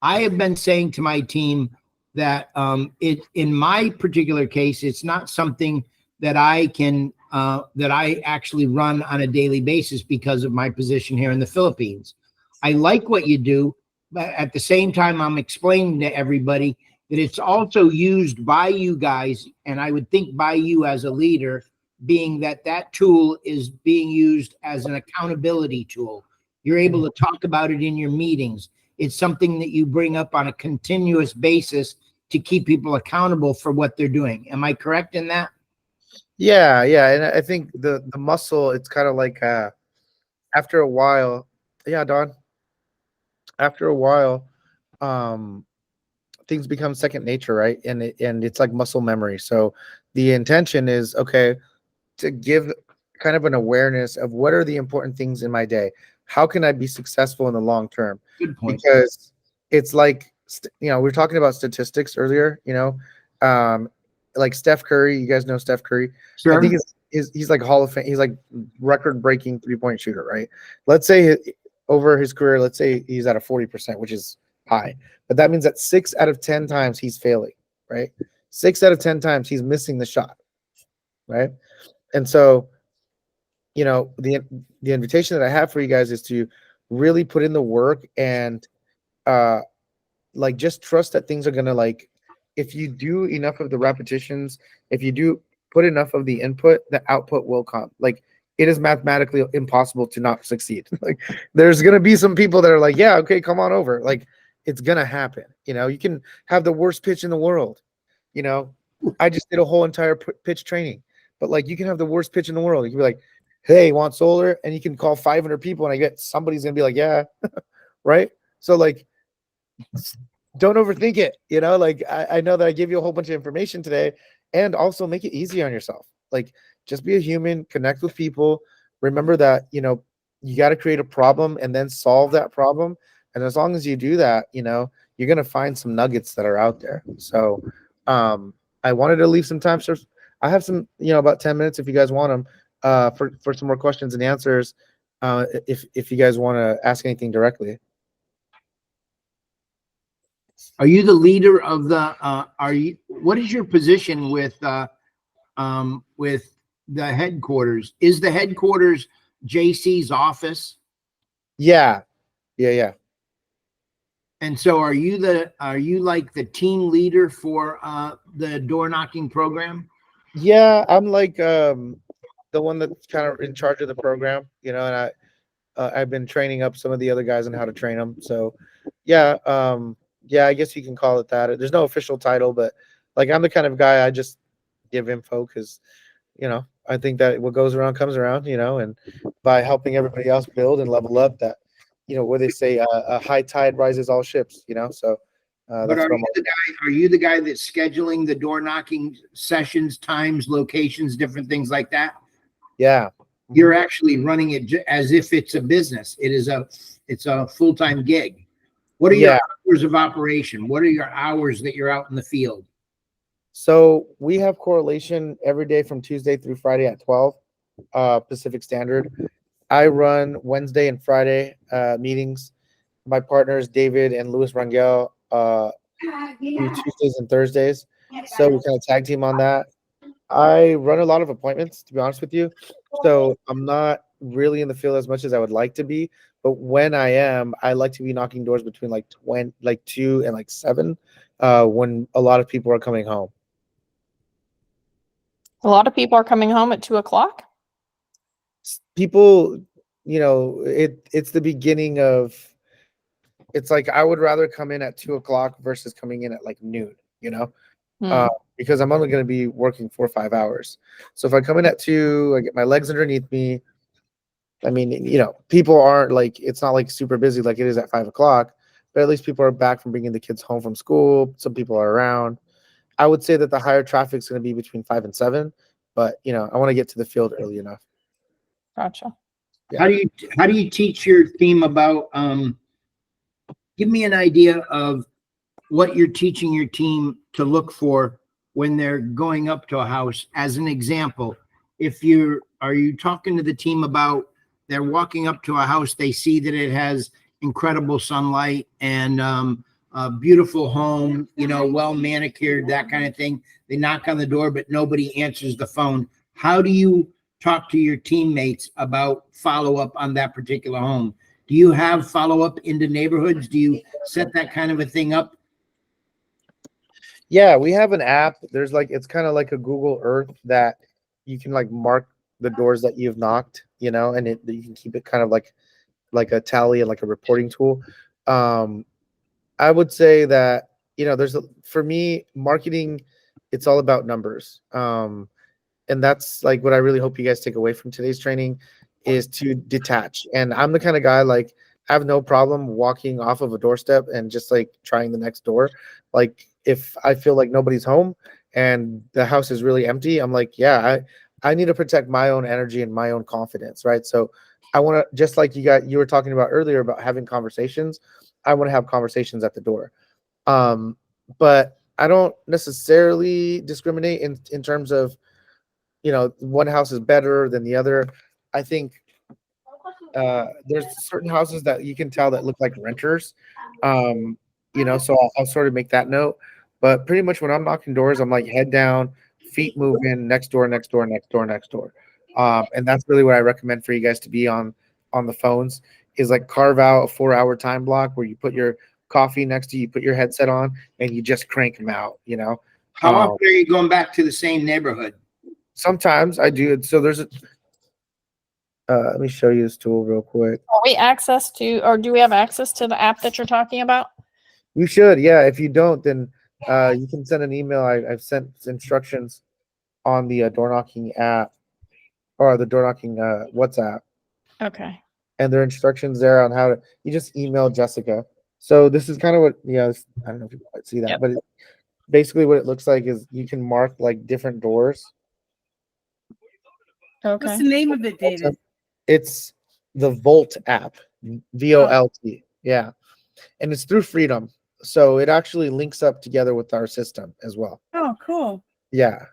I have been saying to my team that it in my particular case, it's not something that I can that I actually run on a daily basis because of my position here in the Philippines. I like what you do, but at the same time, I'm explaining to everybody that it's also used by you guys, and I would think by you as a leader, being that that tool is being used as an accountability tool. You're able to talk about it in your meetings. It's something that you bring up on a continuous basis to keep people accountable for what they're doing. Am I correct in that? Yeah, and I think the muscle, it's kind of like after a while, yeah, Don. After a while, things become second nature, right? And it's like muscle memory. So the intention is okay to give kind of an awareness of what are the important things in my day. How can I be successful in the long term? Good point. Because it's like we were talking about statistics earlier. Like Steph Curry. You guys know Steph Curry. Sure. I think he's like Hall of Fame. He's like record-breaking 3-point shooter, right? Let's say over his career, let's say he's at a 40%, which is high, but that means that 6 out of 10 times he's failing, right? 6 out of 10 times he's missing the shot, right? And so, the invitation that I have for you guys is to really put in the work and like just trust that things are gonna, like, if you do enough of the repetitions, if you do put enough of the input, the output will come. Like, it is mathematically impossible to not succeed. Like, there's gonna be some people that are like, yeah, okay, come on over. Like, it's gonna happen. You can have the worst pitch in the world. I just did a whole entire pitch training, but like, you can have the worst pitch in the world. You can be like, hey, want solar? And you can call 500 people, and I get somebody's gonna be like, yeah, right. So like, don't overthink it. Like, I know that I gave you a whole bunch of information today, and also make it easy on yourself. Like, just be a human, connect with people. Remember that, you got to create a problem and then solve that problem. And as long as you do that, you're going to find some nuggets that are out there. So I wanted to leave some time. So I have some, about 10 minutes if you guys want them for some more questions and answers. If you guys want to ask anything directly. Are you the leader of the, what is your position with the headquarters? Is the headquarters JC's office? Yeah. And so are you like the team leader for the door knocking program? Yeah, I'm like the one that's kind of in charge of the program, and I've been training up some of the other guys on how to train them. So yeah, I guess you can call it that. There's no official title, but like, I'm the kind of guy, I just give info because, I think that what goes around comes around, and by helping everybody else build and level up, that, where they say a high tide rises all ships, so But that's are you the guy that's scheduling the door knocking sessions, times, locations, different things like that? Yeah. You're actually running it as if it's a business. It's a full-time gig. What are your hours of operation? What are your hours that you're out in the field? So we have correlation every day from Tuesday through Friday at 12 Pacific Standard. I run Wednesday and Friday meetings. My partners, David and Louis Rangel, do Tuesdays and Thursdays. So we kind of tag team on that. I run a lot of appointments, to be honest with you. So I'm not really in the field as much as I would like to be, But when I am, I like to be knocking doors between like 2 and like 7, when a lot of people are coming home. A lot of people are coming home at 2 o'clock. People, it's the beginning of. It's like I would rather come in at 2 o'clock versus coming in at like noon. Hmm. Because I'm only going to be working 4 or 5 hours. So if I come in at 2, I get my legs underneath me. I mean, people aren't like, it's not like super busy like it is at 5 o'clock, but at least people are back from bringing the kids home from school. Some people are around. I would say that the higher traffic is going to be between 5 and 7, but I want to get to the field early enough. Gotcha. Yeah. How do you teach your team about, give me an idea of what you're teaching your team to look for when they're going up to a house. As an example, are you talking to the team about they're walking up to a house, they see that it has incredible sunlight and a beautiful home, well manicured, that kind of thing. They knock on the door, but nobody answers the phone. How do you talk to your teammates about follow-up on that particular home? Do you have follow-up into neighborhoods? Do you set that kind of a thing up? Yeah, we have an app. There's like, it's kind of like a Google Earth that you can like mark the doors that you've knocked, and you can keep it kind of like a tally and like a reporting tool. I would say that, for me, marketing, it's all about numbers. And that's like what I really hope you guys take away from today's training is to detach. And I'm the kind of guy, like, I have no problem walking off of a doorstep and just like trying the next door. Like if I feel like nobody's home and the house is really empty, I'm like, yeah, I need to protect my own energy and my own confidence, right? So I want to, just like you were talking about earlier about having conversations, I want to have conversations at the door. But I don't necessarily discriminate in terms of, one house is better than the other. I think there's certain houses that you can tell that look like renters. So I'll sort of make that note. But pretty much when I'm knocking doors, I'm like head down, feet moving, next door, next door, next door, next door. And that's really what I recommend for you guys to be on the phones is like carve out a 4-hour time block where you put your coffee next to you, put your headset on, and you just crank them out. How often are you going back to the same neighborhood? Sometimes I do. So there's let me show you this tool real quick. Do we have access to the app that you're talking about? You should, yeah. If you don't, then you can send an email. I've sent instructions on the door knocking app or the door knocking WhatsApp, Okay. and there are instructions there on how to. You just email Jessica. So this is kind of what I don't know if you might see that, Yep. but basically what it looks like is you can mark like different doors. Okay. What's the name of it, David? It's the Volt app, VOLT. Yeah. And it's through Freedom. So it actually links up together with our system as well. Oh, cool. Yeah.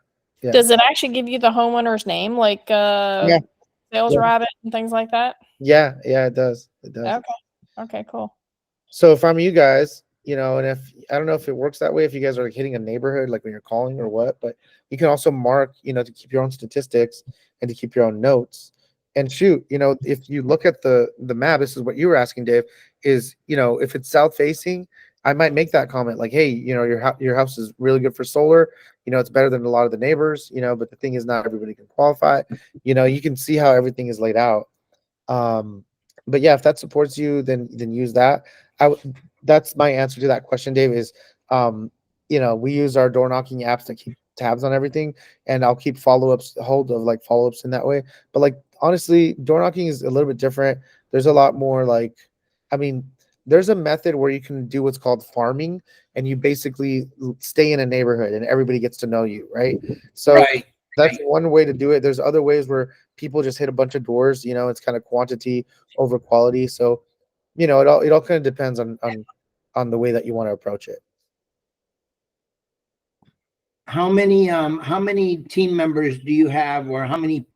Yeah. Does it actually give you the homeowner's name, like Yeah. Sales Yeah. Rabbit and things like that? Yeah, it does. It does. Okay. Okay, cool. So if I'm you guys, and if I don't know if it works that way, if you guys are like hitting a neighborhood, like when you're calling or what, but you can also mark, to keep your own statistics and to keep your own notes. And shoot, if you look at the map, this is what you were asking, Dave, is, if it's south facing, I might make that comment like, hey, your house is really good for solar. It's better than a lot of the neighbors, but the thing is not everybody can qualify. You can see how everything is laid out. But yeah, if that supports you, then use that. That's my answer to that question, Dave, is, we use our door knocking apps to keep tabs on everything, and I'll keep follow-ups in that way. But like, honestly, door knocking is a little bit different. There's a lot more there's a method where you can do what's called farming, and you basically stay in a neighborhood and everybody gets to know you, right? So Right. that's one way to do it. There's other ways where people just hit a bunch of doors, it's kind of quantity over quality. So, it all kind of depends on the way that you want to approach it. How many team members do you have, or how many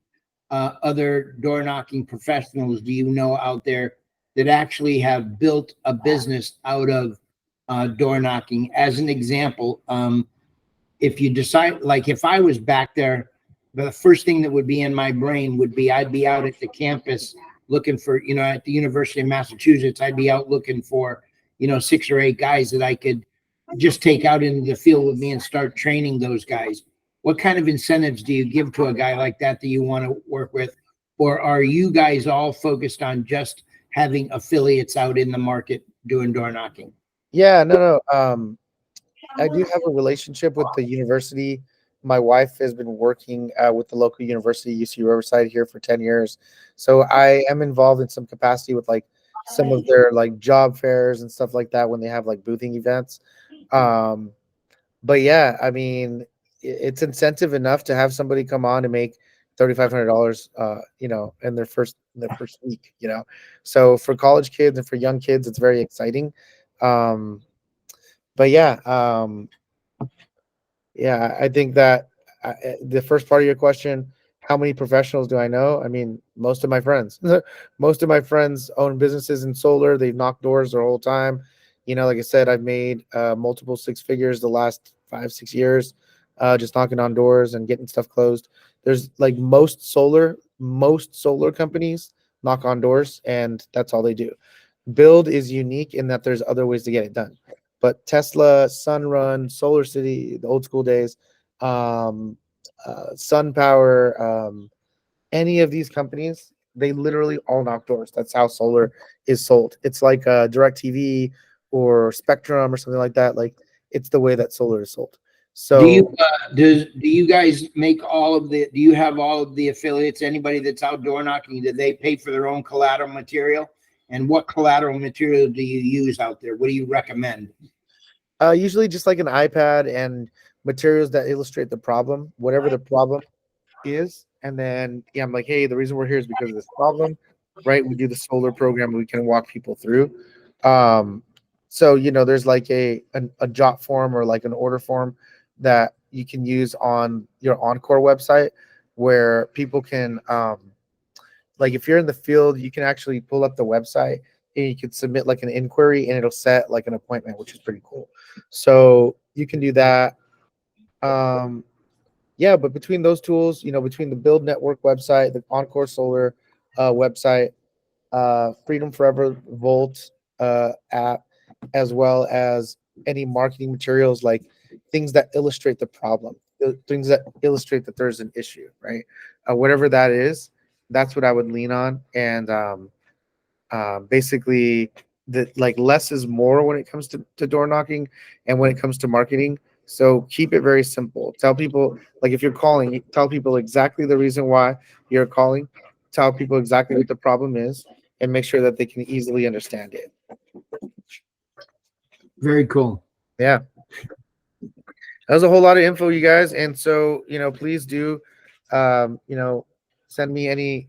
other door knocking professionals do you know out there that actually have built a business out of door knocking? As an example, if you decide, like if I was back there, the first thing that would be in my brain would be I'd be out at the campus looking for, you know, at the University of Massachusetts, I'd be out looking for, you know, 6 or 8 guys that I could just take out into the field with me and start training those guys. What kind of incentives do you give to a guy like that you want to work with? Or are you guys all focused on just having affiliates out in the market doing door knocking? Yeah, no. I do have a relationship with the university. My wife has been working with the local university, UC Riverside, here for 10 years. So I am involved in some capacity with like some of their like job fairs and stuff like that when they have like boothing events. But yeah, I mean, it's incentive enough to have somebody come on and make $3,500, you know, in their first week, you know. So for college kids and for young kids, it's very exciting. But yeah, I think that the first part of your question, how many professionals do I know? I mean, most of my friends. Most of my friends own businesses in solar. They've knocked doors their whole time. You know, like I said, I've made multiple 6 figures the last 5-6 years, just knocking on doors and getting stuff closed. There's like most solar companies knock on doors, and that's all they do. Build is unique in that there's other ways to get it done. But Tesla, Sunrun, Solar City, the old school days, Sun Power, any of these companies, they literally all knock doors. That's how solar is sold. It's like DirecTV or Spectrum or something like that. Like it's the way that solar is sold. So do you guys make all of the, do you have all of the affiliates, anybody that's outdoor knocking, do they pay for their own collateral material? And what collateral material do you use out there? What do you recommend? usually just like an iPad and materials that illustrate the problem, whatever the problem is. And then, yeah, I'm like, hey, the reason we're here is because of this problem, right? We do the solar program. We can walk people through. So, you know, there's like a jot form or like an order form that you can use on your Encore website where people can, like if you're in the field, you can actually pull up the website and you can submit like an inquiry and it'll set like an appointment, which is pretty cool. So you can do that. Yeah, but between those tools, you know, between the Build Network website, the Encore Solar website, Freedom Forever Volt app, as well as any marketing materials like things that illustrate the problem, things that illustrate that there's an issue, right? Whatever that is, that's what I would lean on. And basically, like less is more when it comes to door knocking and when it comes to marketing. So keep it very simple. Tell people, like if you're calling, tell people exactly the reason why you're calling. Tell people exactly what the problem is, and make sure that they can easily understand it. Very cool. Yeah. That was a whole lot of info, you guys. And so, you know, please do, you know, send me any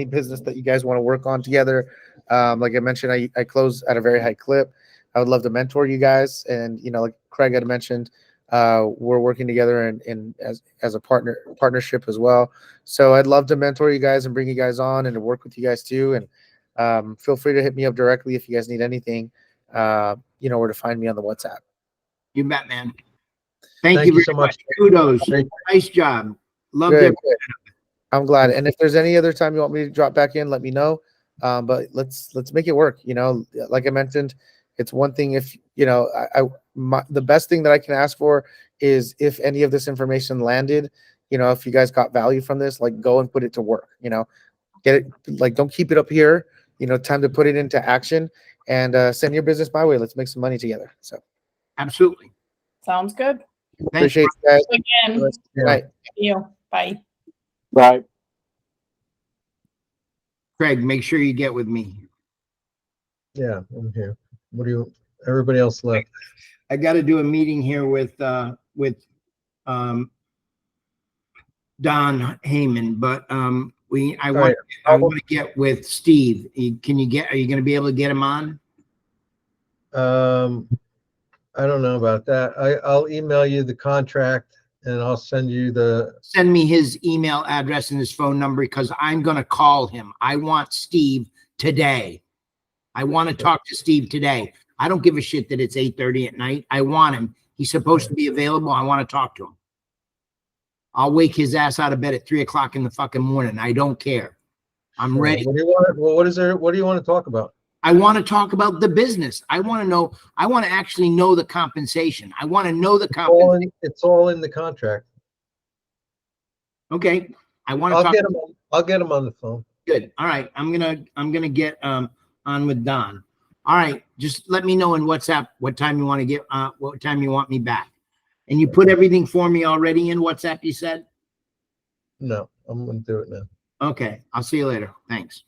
business that you guys want to work on together. Like I mentioned, I close at a very high clip. I would love to mentor you guys. And, you know, like Craig had mentioned, we're working together in as a partnership as well. So I'd love to mentor you guys and bring you guys on and to work with you guys too. And feel free to hit me up directly if you guys need anything, you know where to find me on the WhatsApp. You bet, man. Thank you so very much. Kudos. Thank Nice job. Loved Good, it. good. I'm glad. And if there's any other time you want me to drop back in, let me know. But let's make it work. You know, like I mentioned, it's one thing if, you know, the best thing that I can ask for is if any of this information landed, you know, if you guys got value from this, like go and put it to work, you know, get it, like don't keep it up here, you know, time to put it into action and send your business my way. Let's make some money together. So Absolutely. Sounds good. appreciate you guys. Again, Good night. thank you. Bye. Right. Craig, make sure you get with me. Yeah, I'm here. What do you, everybody else left? I got to do a meeting here with Don Heyman, but I want to get with Steve. Are you going to be able to get him on? I don't know about that. I'll email you the contract and I'll send you Send me his email address and his phone number because I'm going to call him. I want Steve today. I want to talk to Steve today. I don't give a shit that it's 8:30 at night. I want him. He's supposed to be available. I want to talk to him. I'll wake his ass out of bed at 3 o'clock in the fucking morning. I don't care. I'm ready. What do you want? Well, what is there? What do you want to talk about? I want to talk about the business. I want to know, I want to actually know the compensation. I want to know the compensation. It's all in the contract. Okay. I want to I'll talk. get him. I'll get him on the phone. Good. All right. I'm gonna get on with Don. All right. Just let me know in WhatsApp what time you want to get what time you want me back. And you put everything for me already in WhatsApp, you said? No, I'm gonna do it now. Okay. I'll see you later. Thanks.